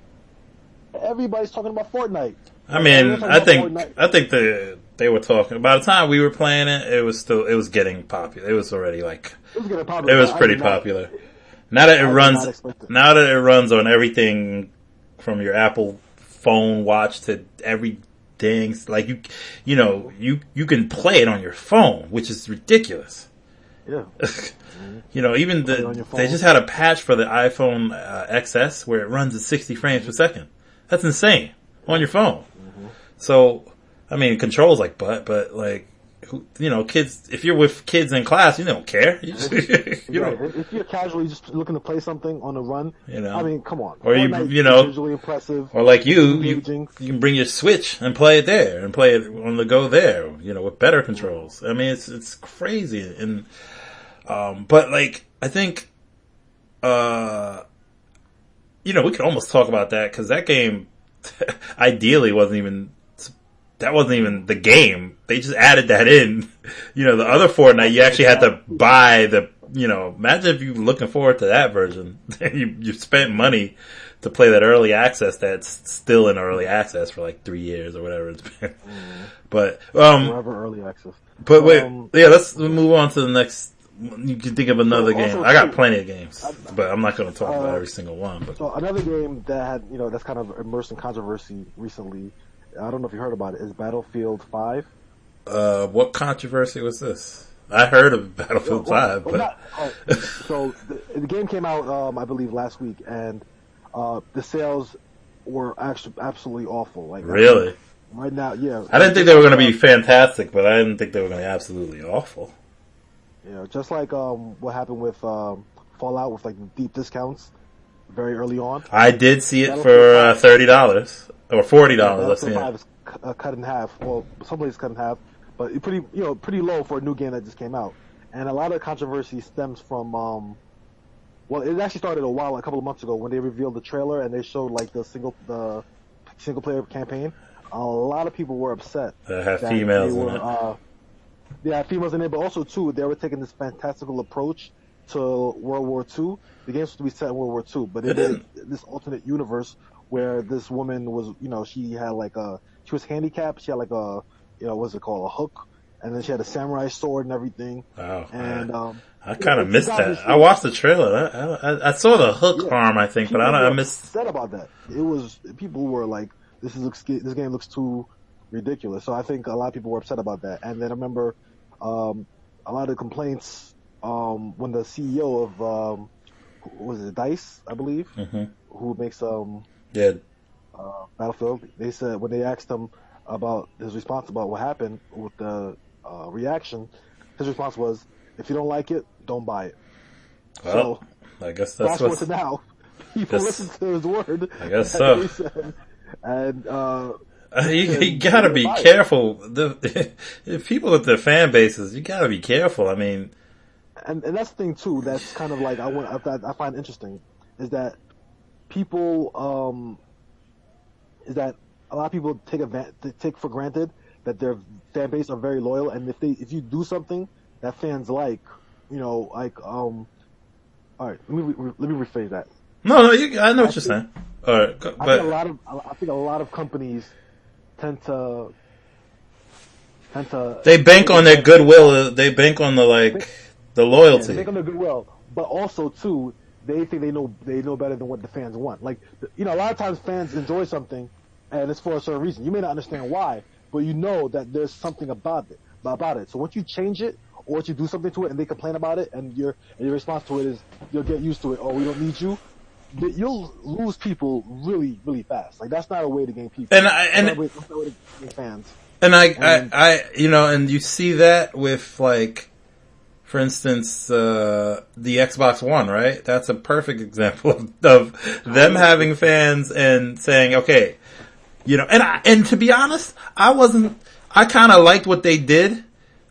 everybody's talking about Fortnite. I mean, I think they were talking. By the time we were playing it, it was getting popular. It was already it was getting popular. It was pretty popular. Now that it runs on everything from your Apple phone watch to every dang, like you can play it on your phone, which is ridiculous. Yeah. Even they just had a patch for the iPhone XS where it runs at 60 frames per second. That's insane on your phone. Mm-hmm. So, I mean, it controls like but like, kids, if you're with kids in class, you don't care. If you're casually just looking to play something on a run, I mean, come on. Or visually impressive. Or like you can bring your Switch and play it there and play it on the go there, with better controls. I mean, it's crazy. And, but like, I think, we could almost talk about that because that game ideally wasn't even the game. They just added that in. The other Fortnite, you actually had to buy the, imagine if you're looking forward to that version. you spent money to play that early access that's still in early access for like 3 years or whatever it's been. But, forever early access. But wait, let's move on to the next. You can think of another game. I got plenty of games, but I'm not going to talk about every single one. But. So another game that had, that's kind of immersed in controversy recently, I don't know if you heard about it, is Battlefield 5. What controversy was this? I heard of Battlefield 5, but... So the game came out, I believe, last week, and the sales were actually absolutely awful. Like, really? Right now, yeah. I didn't think they were going to be fantastic, but I didn't think they were going to be absolutely awful. Just like what happened with Fallout with like deep discounts very early on. I did see it for $30 or $40. Battlefield 5 is cut in half. Well, some places cut in half, but pretty low for a new game that just came out. And a lot of controversy stems from well, it actually started a couple of months ago when they revealed the trailer and they showed like the single player campaign. A lot of people were upset that had females in it. Yeah, females in it, but also too, they were taking this fantastical approach to World War II. The game's supposed to be set in World War II, but they did this alternate universe where this woman was, she was handicapped. She had like a, what's it called, a hook, and then she had a samurai sword and everything. Wow. And I kind of missed that. I watched the trailer. I saw the hook arm, I think, but I missed. Upset about that. People were like, this game looks too ridiculous. So I think a lot of people were upset about that. And then I remember a lot of the complaints when the CEO of was it DICE, I believe, who makes Battlefield. They said when they asked him about his response about what happened with the reaction, his response was, "If you don't like it, don't buy it." Well, so, I guess that's what's to now. People listen to his word. I guess so. And you gotta be careful. The people with their fan bases, you gotta be careful. I mean, and that's the thing too. That's kind of like I find interesting is that people is that a lot of people take for granted that their fan base are very loyal, and if you do something that fans like, all right, let me rephrase that. No, I know what you're saying. All right, I think a lot of companies tend to they bank on their goodwill. They bank on the loyalty. Yeah, they bank on their goodwill, but also too, they think they know better than what the fans want. Like, a lot of times fans enjoy something, and it's for a certain reason. You may not understand why, but you know that there's something about it. So once you change it, or once you do something to it, and they complain about it, and your response to it is you'll get used to it. Oh, we don't need you. You'll lose people really, really fast. Like, that's not a way to gain people. That's not a way to gain fans. And and you see that with, like, for instance, the Xbox One, right? That's a perfect example of them having fans and saying, okay, and to be honest, I kind of liked what they did,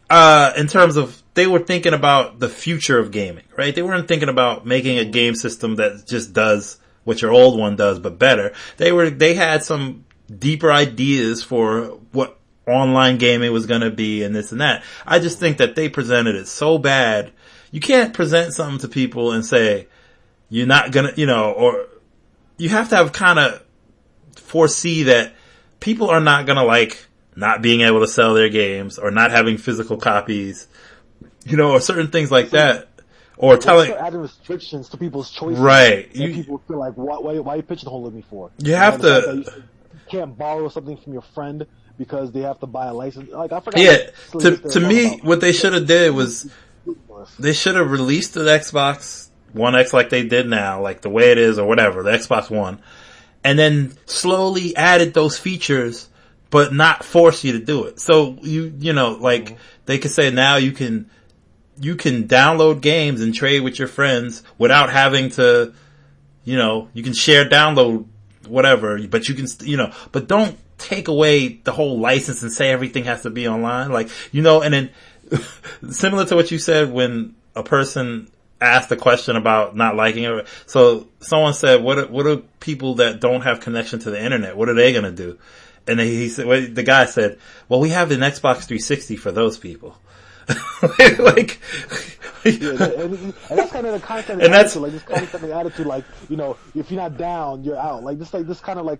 in terms of, they were thinking about the future of gaming, right? They weren't thinking about making a game system that just does what your old one does, but better. They had some deeper ideas for what online gaming was going to be and this and that. I just think that they presented it so bad. You can't present something to people and say, you're not going to, or you have to have kind of foresee that people are not going to like not being able to sell their games or not having physical copies, or certain things like that or telling adding restrictions to people's choices. Right. And people feel like, why are you pigeonholing me for? You have to. You can't borrow something from your friend because they have to buy a license. Like I forgot. Yeah. To me, what they should have did was they should have released the Xbox One X like they did now, like the way it is or whatever, the Xbox One, and then slowly added those features, but not force you to do it. So they could say now you can download games and trade with your friends without having to, you can share download whatever, but you can, but don't take away the whole license and say everything has to be online. Like, and then similar to what you said when a person asked a question about not liking it. So someone said, what are people that don't have connection to the internet? What are they going to do? And he said, the guy said, well, we have an Xbox 360 for those people. Like, and that's kind of the concept. And that's like this kind of attitude, like, if you're not down, you're out. Like this kind of like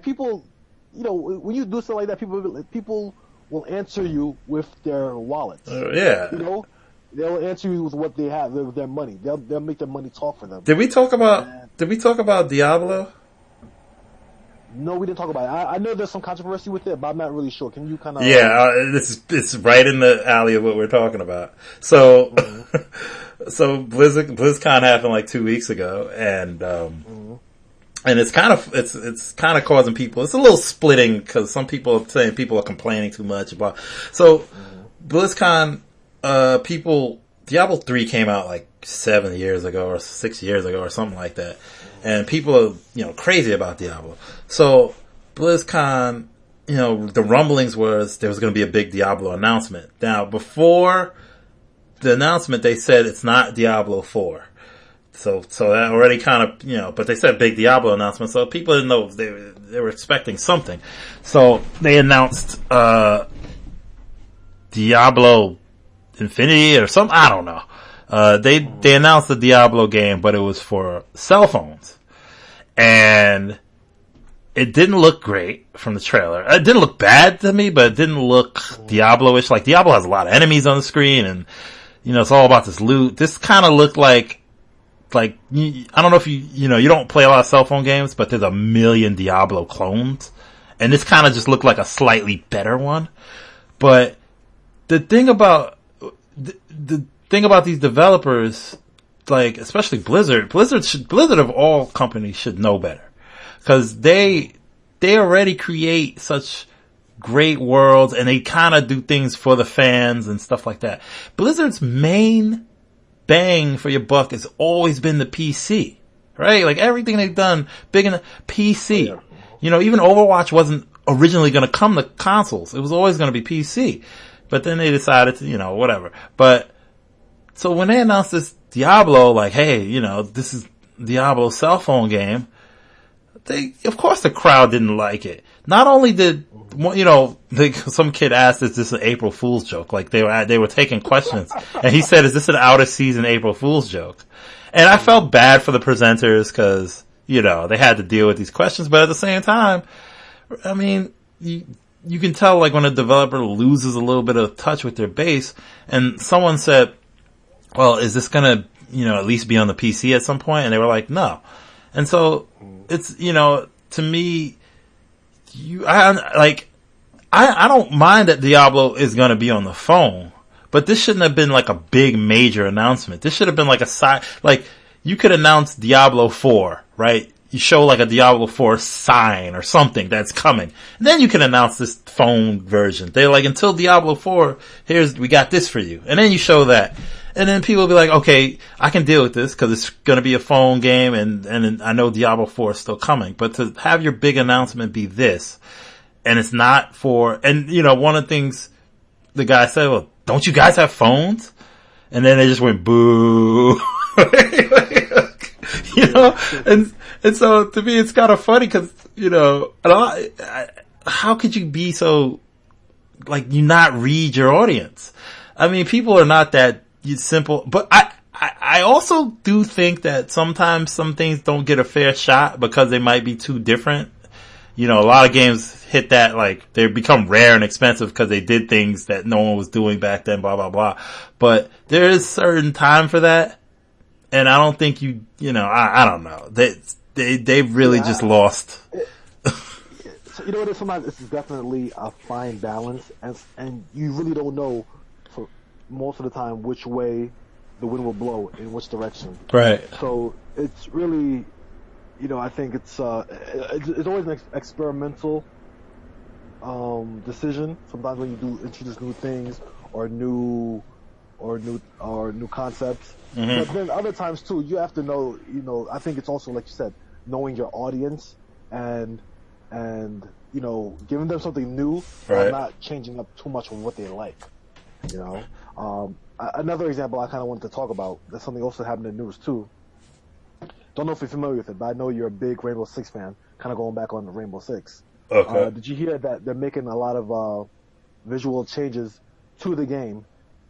people, when you do something like that, people will answer you with their wallets. Yeah. They'll answer you with what they have, with their money. They'll make their money talk for them. Did we talk about Diablo? No, we didn't talk about it. I know there's some controversy with it, but I'm not really sure. Can you kind of? Yeah, it's right in the alley of what we're talking about. So, so BlizzCon happened like 2 weeks ago, and and it's kind of causing people. It's a little splitting because some people are saying people are complaining too much about. So, BlizzCon, Diablo 3 came out like 7 years ago or 6 years ago or something like that. And people are, crazy about Diablo. So, BlizzCon, the rumblings was there was going to be a big Diablo announcement. Now, before the announcement, they said it's not Diablo 4. So that already kind of, but they said big Diablo announcement. So people didn't know they were expecting something. So they announced, Diablo Infinity or something. I don't know. They announced the Diablo game, but it was for cell phones. And it didn't look great from the trailer. It didn't look bad to me, but it didn't look Diablo-ish. Like, Diablo has a lot of enemies on the screen, and, it's all about this loot. This kind of looked like, I don't know if you don't play a lot of cell phone games, but there's a million Diablo clones. And this kind of just looked like a slightly better one. But the thing about these developers, like, especially Blizzard of all companies should know better. Cause they already create such great worlds and they kind of do things for the fans and stuff like that. Blizzard's main bang for your buck has always been the PC, right? Like, everything they've done big in the PC. Oh, yeah. Even Overwatch wasn't originally going to come to consoles. It was always going to be PC. But then they decided to, whatever. But, so when they announced this Diablo, like, hey, this is Diablo's cell phone game, of course the crowd didn't like it. Not only did, some kid asked, is this an April Fool's joke? Like, they were taking questions. And he said, is this an out of season April Fool's joke? And I felt bad for the presenters cause, they had to deal with these questions. But at the same time, I mean, you can tell, like, when a developer loses a little bit of touch with their base, and someone said, well, is this gonna, at least be on the PC at some point? And they were like, no. And so, it's, to me, I don't mind that Diablo is gonna be on the phone, but this shouldn't have been like a big major announcement. This should have been like a side, like, you could announce Diablo 4, right? You show like a Diablo 4 sign or something that's coming. And then you can announce this phone version. They're like, until Diablo 4, we got this for you. And then you show that. And then people will be like, okay, I can deal with this because it's going to be a phone game and I know Diablo 4 is still coming. But to have your big announcement be this, and it's not for, and one of the things the guy said, well, don't you guys have phones? And then they just went, boo. And so to me, it's kind of funny because, how could you be so, like, you not read your audience? I mean, people are not that simple, but I also do think that sometimes some things don't get a fair shot because they might be too different. A lot of games hit that, like, they become rare and expensive because they did things that no one was doing back then, blah, blah, blah. But there is certain time for that. and I don't think I don't know. They've really just lost. So, you know what? Sometimes this is definitely a fine balance, and you really don't know for most of the time which way the wind will blow in which direction. Right. So it's really, I think it's always an experimental decision. Sometimes when you do introduce new things or new concepts, but then other times too, you have to know. I think it's also, like you said, knowing your audience and giving them something new, right, not changing up too much of what they like. Another example I kind of wanted to talk about, that's something also happened in the news too. Don't know if you're familiar with it, but I know you're a big Rainbow Six fan, kind of going back on the Rainbow Six. Okay. Did you hear that they're making a lot of visual changes to the game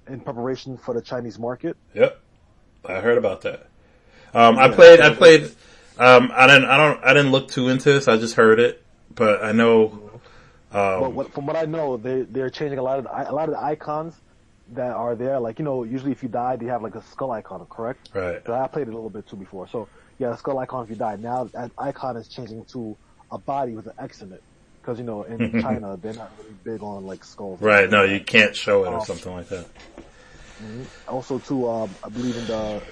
in preparation for the Chinese market? Yep. I heard about that. I played, I didn't look too into this, I just heard it, but I know, from what I know, they're changing a lot of the icons that are there. Like, usually if you die, they have like a skull icon, correct? Right. So I played it a little bit too before. So yeah, the skull icon if you die. Now that icon is changing to a body with an X in it. Because, in China, they're not really big on like skulls. Right, no, you can't show it or something like that. Also too, I believe in the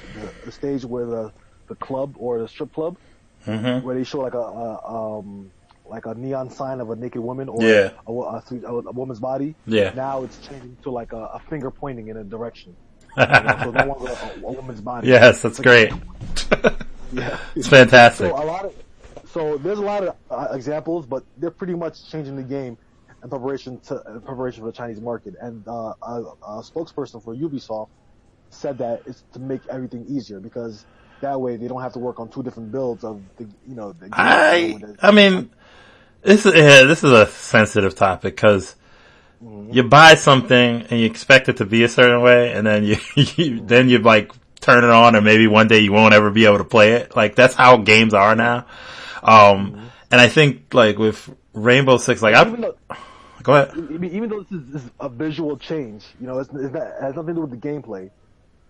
stage where the club or the strip club, where they show like a neon sign of a naked woman or a woman's body. Yeah. Now it's changing to like a finger pointing in a direction. So no longer a woman's body. Yes, that's great. Yeah. It's fantastic. So there's a lot of examples, but they're pretty much changing the game in preparation for the Chinese market. And a spokesperson for Ubisoft said that it's to make everything easier because that way they don't have to work on two different builds of the game. I mean, this is a sensitive topic because you buy something and you expect it to be a certain way, and then you like turn it on, and maybe one day you won't ever be able to play it. Like that's how games are now. And I think like with Rainbow Six, like go ahead. Even though this is a visual change, it has nothing to do with the gameplay.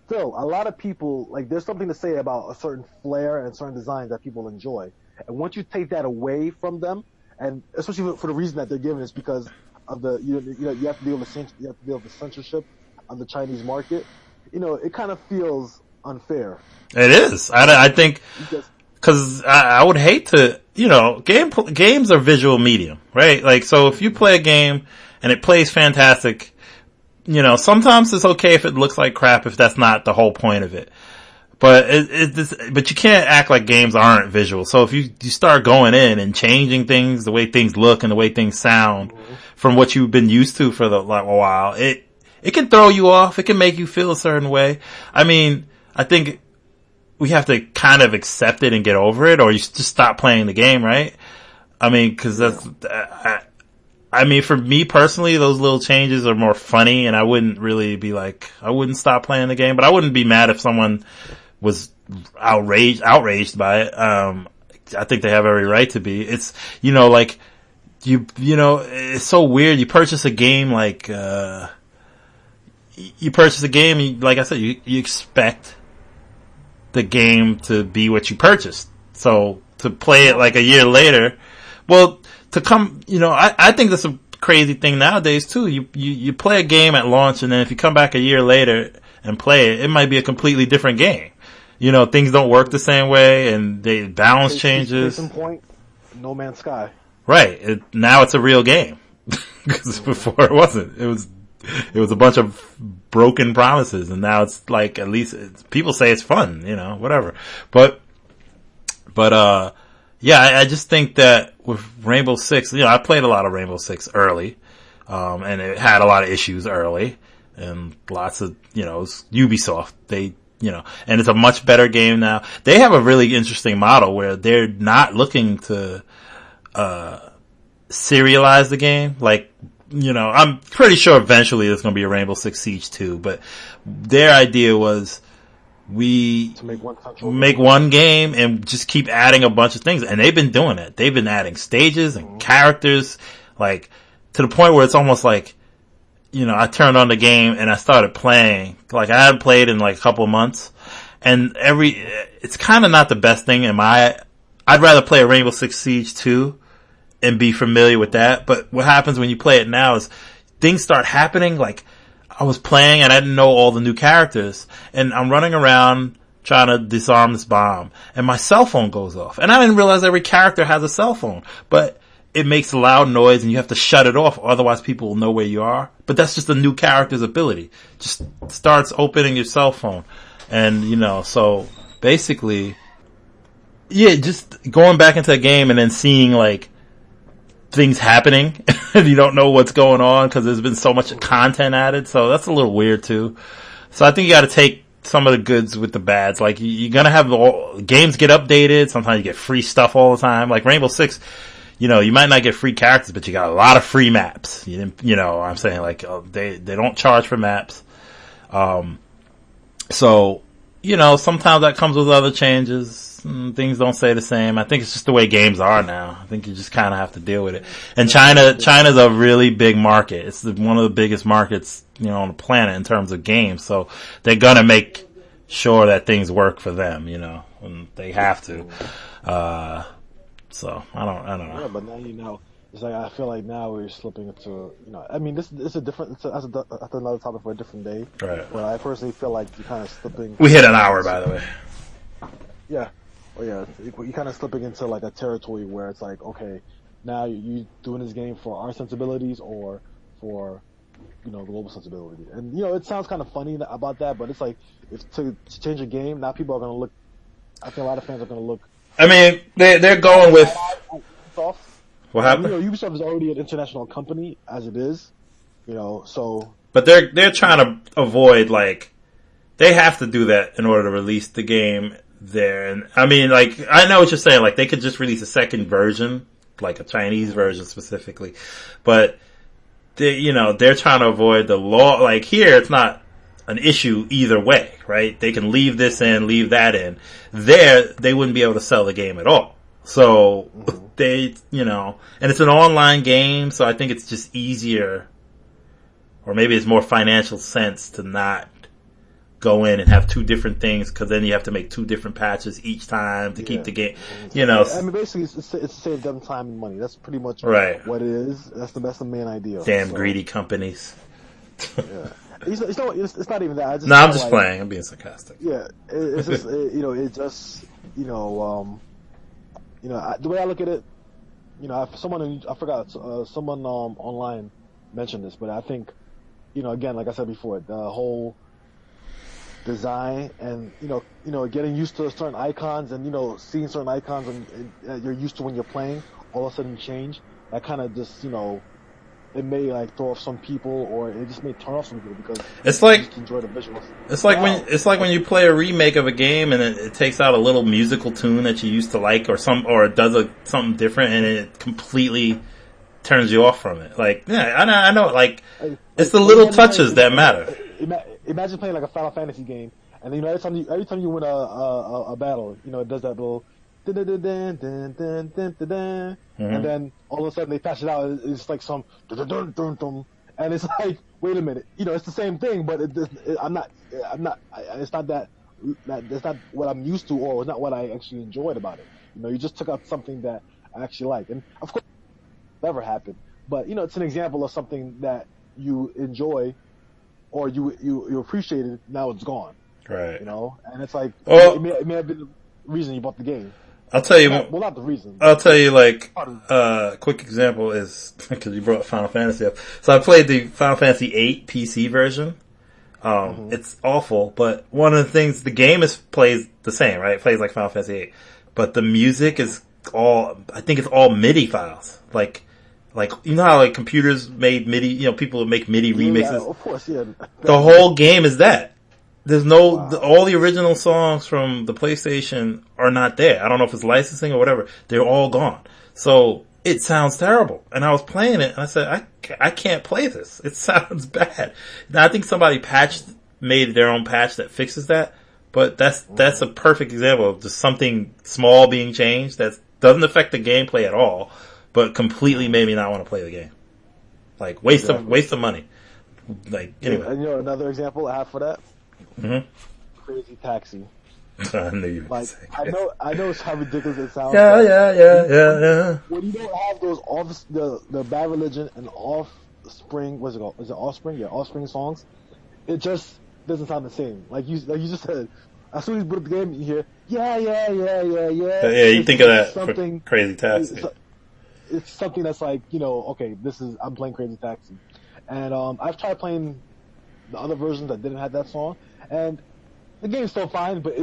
Still, a lot of people, like, there's something to say about a certain flair and certain designs that people enjoy. And once you take that away from them, and especially for the reason that they're giving, it's because of the, you have to deal with the censorship of the Chinese market. It kind of feels unfair. It is. I think, cause I would hate to, games are visual medium, right? Like, so if you play a game and it plays fantastic, sometimes it's okay if it looks like crap if that's not the whole point of it. But but you can't act like games aren't visual. So if you start going in and changing things, the way things look and the way things sound from what you've been used to for a while, it can throw you off. It can make you feel a certain way. I mean, I think we have to kind of accept it and get over it, or you just stop playing the game, right? I mean, cause I mean, for me personally, those little changes are more funny, and I wouldn't really be like, I wouldn't stop playing the game, but I wouldn't be mad if someone was outraged by it. I think they have every right to be. It's, like, it's so weird. You purchase a game like, like I said, you expect the game to be what you purchased. So, to play it like a year later, well, to come, I think that's a crazy thing nowadays too. You play a game at launch, and then if you come back a year later and play it, it might be a completely different game. Things don't work the same way, and the balance changes. Case in point, No Man's Sky. Right. Now it's a real game. Because before it wasn't. It was a bunch of broken promises, and now it's like, at least people say it's fun, whatever. But yeah, I just think that with Rainbow Six, I played a lot of Rainbow Six early, and it had a lot of issues early, and lots of, it's Ubisoft, and it's a much better game now. They have a really interesting model where they're not looking to, serialize the game. Like, I'm pretty sure eventually there's going to be a Rainbow Six Siege 2, but their idea was, to make one game and just keep adding a bunch of things. And they've been doing it. They've been adding stages and characters, like, to the point where it's almost like, I turned on the game and I started playing. Like, I hadn't played in like a couple of months, and it's kind of not the best thing I'd rather play a Rainbow Six Siege 2 and be familiar with that. But what happens when you play it now is things start happening. Like, I was playing and I didn't know all the new characters, and I'm running around trying to disarm this bomb, and my cell phone goes off. And I didn't realize every character has a cell phone, but it makes a loud noise and you have to shut it off, otherwise people will know where you are. But that's just a new character's ability. Just starts opening your cell phone. And, so basically, yeah, just going back into a game and then seeing, like, things happening and you don't know what's going on because there's been so much content added. So that's a little weird too. So I think you got to take some of the goods with the bads. Like, you're going to have games get updated. Sometimes you get free stuff all the time. Like Rainbow Six, you might not get free characters, but you got a lot of free maps. I'm saying, like, they don't charge for maps. So, sometimes that comes with other changes. Things don't stay the same. I think it's just the way games are now. I think you just kind of have to deal with it. And China's a really big market. It's one of the biggest markets, on the planet in terms of games. So they're gonna make sure that things work for them, and they have to. So I don't know. Yeah, but now, it's like, I feel like now we're slipping into, I mean, this is that's another topic for a different day. Right. But I personally feel like you're kind of slipping. We hit an hour, by the way. Yeah. Oh yeah, you're kind of slipping into like a territory where it's like, okay, now you doing this game for our sensibilities or for, the global sensibility. And, it sounds kind of funny about that, but it's like, if to change a game, now people are going to look, I think a lot of fans are going to look. I mean, they're going with. What happened? Ubisoft is already an international company as it is, so. But they're trying to avoid, like, they have to do that in order to release the game there. And I mean, like, I know what you're saying. Like, they could just release a second version, like a Chinese version specifically, but they're trying to avoid the law. Like, here, it's not an issue either way, right? They can leave this in, leave that in. There, they wouldn't be able to sell the game at all. So they, and it's an online game, so I think it's just easier, or maybe it's more financial sense to not go in and have two different things, because then you have to make two different patches each time to keep the game, I mean, basically, it's to save them time and money. That's pretty much right. What it is. That's the main idea. Damn greedy companies. Yeah. It's not even that. I'm just playing. I'm being sarcastic. Yeah, it's just the way I look at it, someone online mentioned this, but I think, again, like I said before, the whole design and getting used to certain icons and seeing certain icons and you're used to when you're playing, all of a sudden change. That kind of just it may like throw off some people, or it just may turn off some people because it's like just enjoy the visuals. It's like when you play a remake of a game and it takes out a little musical tune that you used to like, or it does something different, and it completely turns you off from it. Like, yeah, I know. Like, it's the little touches that matter. Imagine playing like a Final Fantasy game, and every time you win a battle, it does that little. And then all of a sudden they patch it out. It's like some and it's like, wait a minute, it's the same thing, but I'm not. It's not that. That's not what I'm used to, or it's not what I actually enjoyed about it. You just took out something that I actually like, and of course, never happened. But it's an example of something that you enjoy, or you appreciated. Now it's gone. Right. And it's like, it may have been the reason you bought the game. I'll tell you. Well, not the reason. I'll tell you, like, quick example is, because you brought Final Fantasy up. So I played the Final Fantasy 8 PC version. It's awful, but one of the things, the game plays the same, right? It plays like Final Fantasy 8. But the music is I think it's all MIDI files. Like, how like computers made MIDI, people make MIDI remixes? Yeah, of course, yeah. The whole game is that. There's all the original songs from the PlayStation are not there. I don't know if it's licensing or whatever. They're all gone. So it sounds terrible. And I was playing it and I said, I can't play this. It sounds bad. Now I think somebody made their own patch that fixes that. But that's a perfect example of just something small being changed that doesn't affect the gameplay at all, but completely made me not want to play the game. Like, waste of money. Like, anyway. And another example I have for that? Mm-hmm. Crazy Taxi. I knew you like I know it's how ridiculous it sounds. Yeah. When you don't have those the Bad Religion and Offspring, what's it called? Is it Offspring? Yeah, Offspring songs. It just doesn't sound the same. Like you just said. As soon as you put up the game, you hear yeah. Yeah, you think of that something for Crazy Taxi. It's something that's like, okay, I'm playing Crazy Taxi, and I've tried playing the other versions that didn't have that song, and the game's still fine, but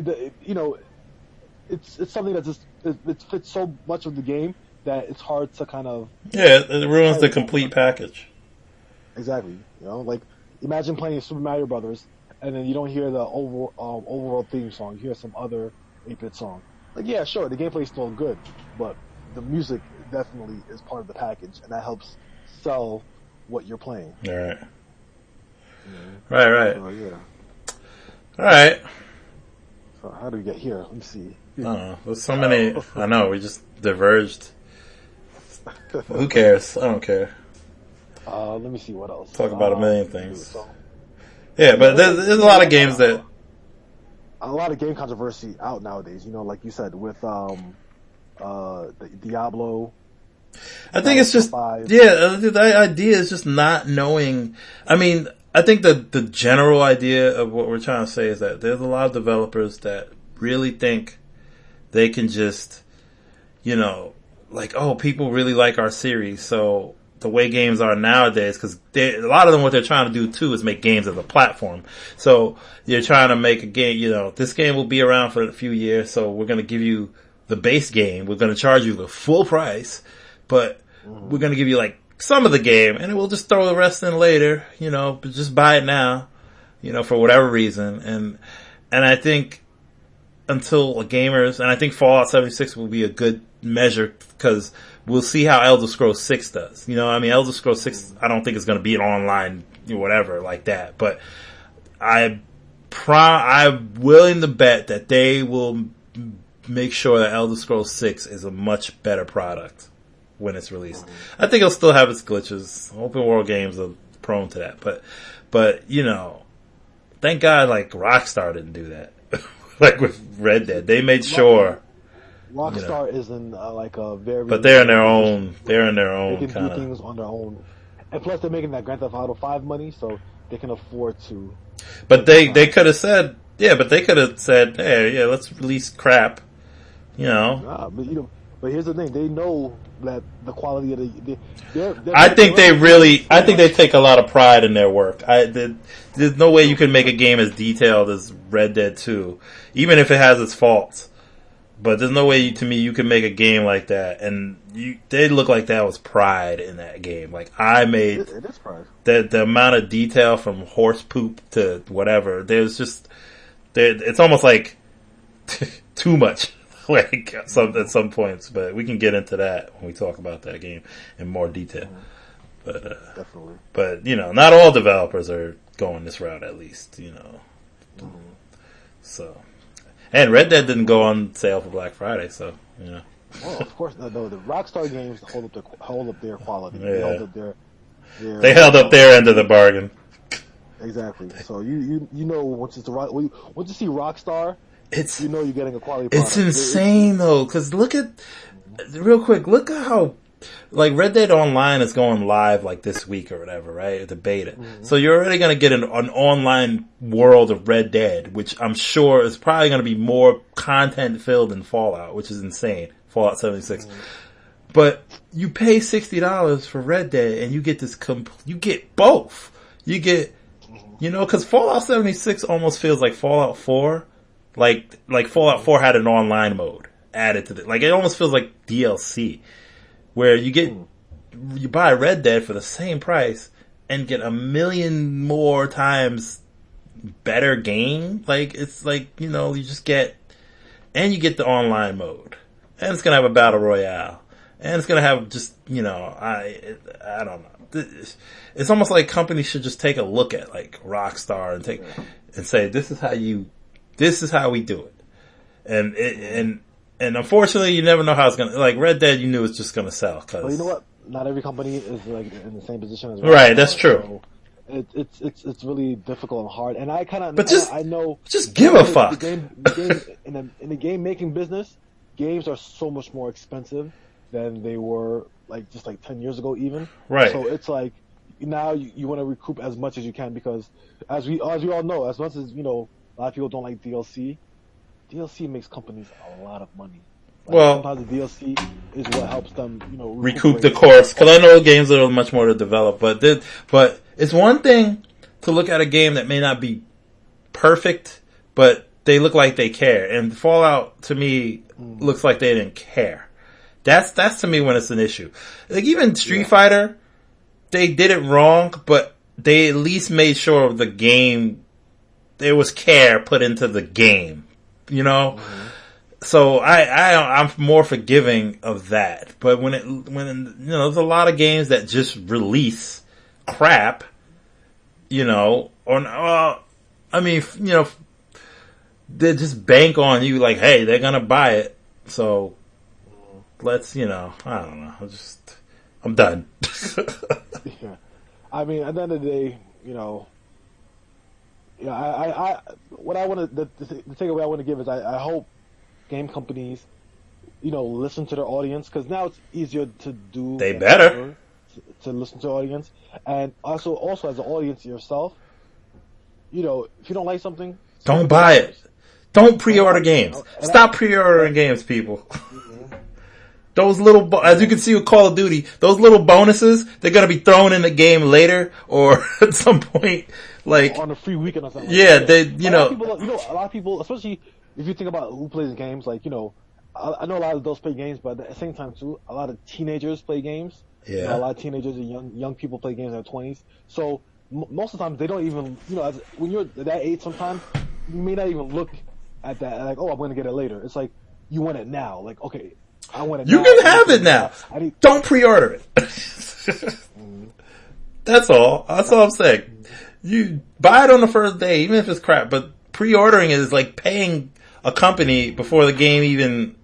it's something that just it fits so much of the game that it's hard to kind of it ruins the complete package. Exactly, like imagine playing Super Mario Brothers, and then you don't hear the overall theme song, you hear some other 8-bit song. Like, yeah, sure, the gameplay's still good, but the music definitely is part of the package, and that helps sell what you're playing. All right. Right. Yeah. All right. So how do we get here? Let me see. I don't know. There's so many. I know, we just diverged. Who cares? I don't care. Let me see what else. Talk about a million things. Yeah, but there's a lot of games that... A lot of game controversy out nowadays, like you said, with the Diablo. I think it's just... 5. Yeah, the idea is just not knowing... I mean, I think the general idea of what we're trying to say is that there's a lot of developers that really think they can just, people really like our series, so... the way games are nowadays, because a lot of them, what they're trying to do too is make games as a platform. So you're trying to make a game, this game will be around for a few years, so we're going to give you the base game. We're going to charge you the full price, but we're going to give you like some of the game, and we'll just throw the rest in later, but just buy it now, for whatever reason. And I think until gamers, and I think Fallout 76 will be a good measure, because we'll see how Elder Scrolls 6 does. Elder Scrolls 6, I don't think it's going to be an online, whatever, like that. But I'm willing to bet that they will make sure that Elder Scrolls 6 is a much better product when it's released. I think it'll still have its glitches. Open world games are prone to that. But thank God, Rockstar didn't do that. With Red Dead. They made sure... Rockstar isn't a very... But they're in their own... They can do things on their own. And plus they're making that Grand Theft Auto 5 money, so they can afford to... But they could have said... Yeah, but they could have said, hey, yeah, let's release crap. Nah, but here's the thing. They know that the quality of I think they take a lot of pride in their work. There's no way you can make a game as detailed as Red Dead 2, even if it has its faults. But there's no way to me you can make a game like that, and they look like that was pride in that game. Like I made it is pride. The amount of detail from horse poop to whatever. There's just it's almost like too much. At some points, but we can get into that when we talk about that game in more detail. But definitely. But not all developers are going this route, at least. So. And Red Dead didn't go on sale for Black Friday, so Well, of course, no. The Rockstar games hold up their quality. Yeah. They held up their end of the bargain. Exactly. So you once you see Rockstar, you're getting a quality product. It's insane though, because look at how Red Dead Online is going live this week or whatever, right? The beta. Mm-hmm. So you're already going to get an online world of Red Dead, which I'm sure is probably going to be more content filled than Fallout, which is insane. Fallout 76. Mm-hmm. But you pay $60 for Red Dead and you get this you get both. You get, cause Fallout 76 almost feels like Fallout 4. Like Fallout 4 had an online mode added to it. It almost feels like DLC. Where you buy Red Dead for the same price and get a million more times better game. It's you just get, and you get the online mode. And it's gonna have a battle royale. And it's gonna have just, I don't know. It's almost like companies should just take a look at Rockstar and say, this is how we do it. And unfortunately, you never know how it's gonna. Red Dead, you knew it's just gonna sell. Well, you know what? Not every company is in the same position as. Right, that's true. It's really difficult and hard. And I know just give a fuck. In the game making business, games are so much more expensive than they were like 10 years ago even. Right. So it's like now you want to recoup as much as you can because as we all know, as much as a lot of people don't like DLC makes companies a lot of money. Well, sometimes the DLC is what helps them, recoup the course. Because I know games are much more to develop, but it's one thing to look at a game that may not be perfect, but they look like they care. And Fallout to me looks like they didn't care. That's to me when it's an issue. Like even Street Fighter, they did it wrong, but they at least made sure of the game. There was care put into the game, Mm-hmm. So I'm more forgiving of that. But when there's a lot of games that just release crap, they just bank on you like, hey, they're gonna buy it. So let's, I don't know. I'm done. Yeah. I mean, at the end of the day, what I want the takeaway I want to give is I hope game companies, listen to their audience because now it's easier to do. They better to listen to the audience, and also as an audience yourself, if you don't like something, don't buy it. Don't pre-order games. Stop pre-ordering games, people. Mm-hmm. Those little, as you can see with Call of Duty, those little bonuses, they're gonna be thrown in the game later or at some point, like on a free weekend or something. Yeah, like they, a lot of people, especially if you think about who plays games, like I know a lot of those play games, but at the same time too, a lot of teenagers play games. Yeah, a lot of teenagers and young people play games in their 20s. So most of the time they don't even, when you're that age, sometimes you may not even look at that like, oh, I'm going to get it later. It's like you want it now. Like, okay, I want it. You now. can have it now. Don't pre-order it. That's all. That's all I'm saying. You buy it on the first day, even if it's crap. But pre-ordering it is like paying a company before the game even,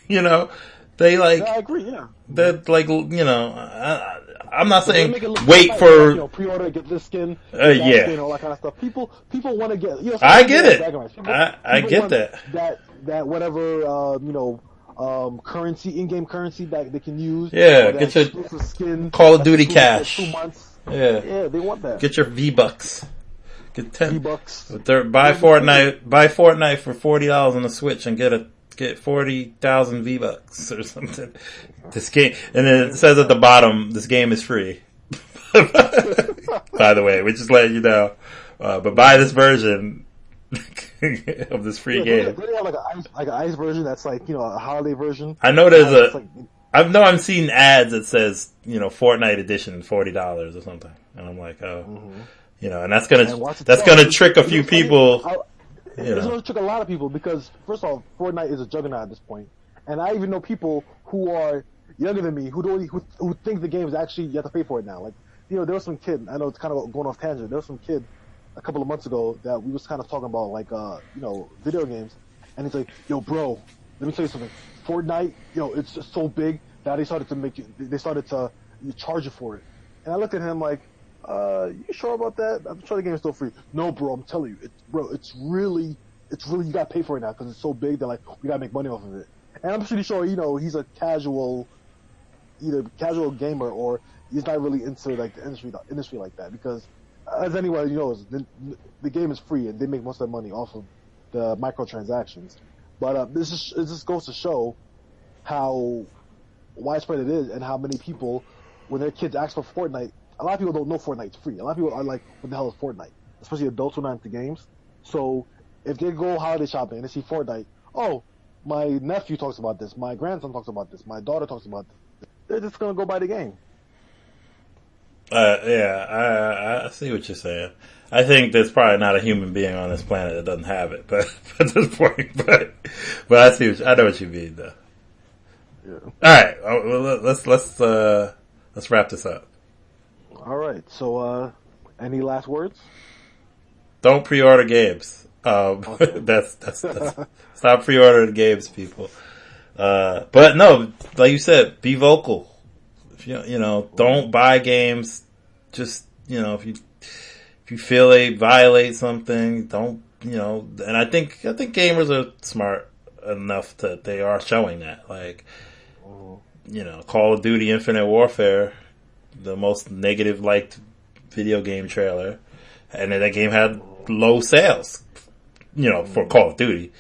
they like. Yeah, I agree. Yeah. That like I'm not saying wait for pre-order, get this skin, skin, all that kind of stuff. People want to get. I get it. I get that. That whatever currency, in-game currency that they can use. Yeah, get your skin, Call of Duty cash. 2 months. Yeah, they want that. Get your V-Bucks. Get 10 V-Bucks. Buy Fortnite for $40 on the Switch and get 40,000 V-Bucks or something. This game, and then it says at the bottom, this game is free. By the way, we're just letting you know. But buy this version of this free game. They have like an ice version that's like a holiday version. I know there's I've seen ads that says Fortnite edition $40 or something, and I'm like, and that's gonna trick a few people. It's going to trick a lot of people because first off, Fortnite is a juggernaut at this point, and I even know people who are younger than me who think the game is actually you have to pay for it now. Like there was some kid. I know it's kind of going off tangent. There was some kid a couple of months ago that we was kind of talking about like video games, and he's like, "Yo, bro, let me tell you something. Fortnite, it's just so big that they started to charge you for it." And I looked at him like, you sure about that? I'm sure the game is still free. No, bro, I'm telling you, it's really you gotta pay for it now because it's so big that like we gotta make money off of it. And I'm pretty sure he's a either casual gamer or he's not really into like the industry like that because as anyone knows, the game is free and they make most of their money off of the microtransactions. But this just goes to show how widespread it is and how many people, when their kids ask for Fortnite, a lot of people don't know Fortnite's free. A lot of people are like, what the hell is Fortnite? Especially adults who are not into games. So if they go holiday shopping and they see Fortnite, oh, my nephew talks about this, my grandson talks about this, my daughter talks about this, they're just going to go buy the game. I see what you're saying. I think there's probably not a human being on this planet that doesn't have it, but at this point, but I know what you mean, though. Yeah. All right, let's wrap this up. All right. So, any last words? Don't pre-order games. Okay. That's stop pre-ordering games, people. But no, like you said, be vocal. If don't buy games. Just if you if you feel they violate something, don't, and I think gamers are smart enough that they are showing that. Like, Call of Duty Infinite Warfare, the most negative liked video game trailer, and then that game had low sales, for Call of Duty.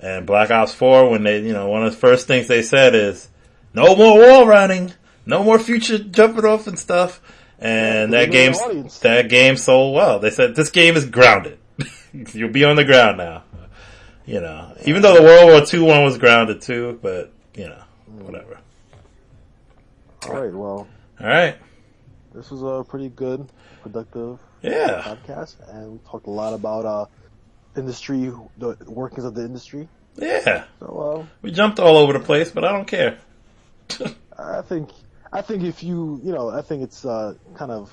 And Black Ops 4, when they, one of the first things they said is, no more wall running, no more future jumping off and stuff. And that game sold well. They said, this game is grounded. You'll be on the ground now. Even though the World War II one was grounded too, but, whatever. Alright, well. Alright. This was a pretty good, productive podcast. And we talked a lot about, industry, the workings of the industry. Yeah. So, we jumped all over the place, but I don't care. I think if you, I think it's kind of,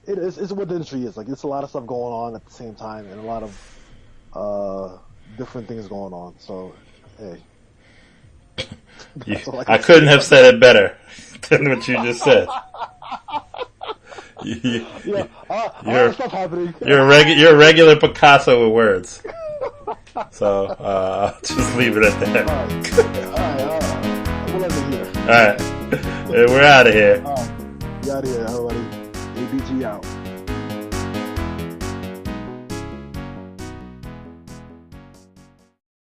it's what the industry is. Like, it's a lot of stuff going on at the same time, and a lot of different things going on. So, hey, I couldn't have said it better than what you just said. Stuff happening. You're a regular Picasso with words. So just leave it at that. All right. We'll end it here. All right. We're out of here. We out of here, everybody. 8BG out.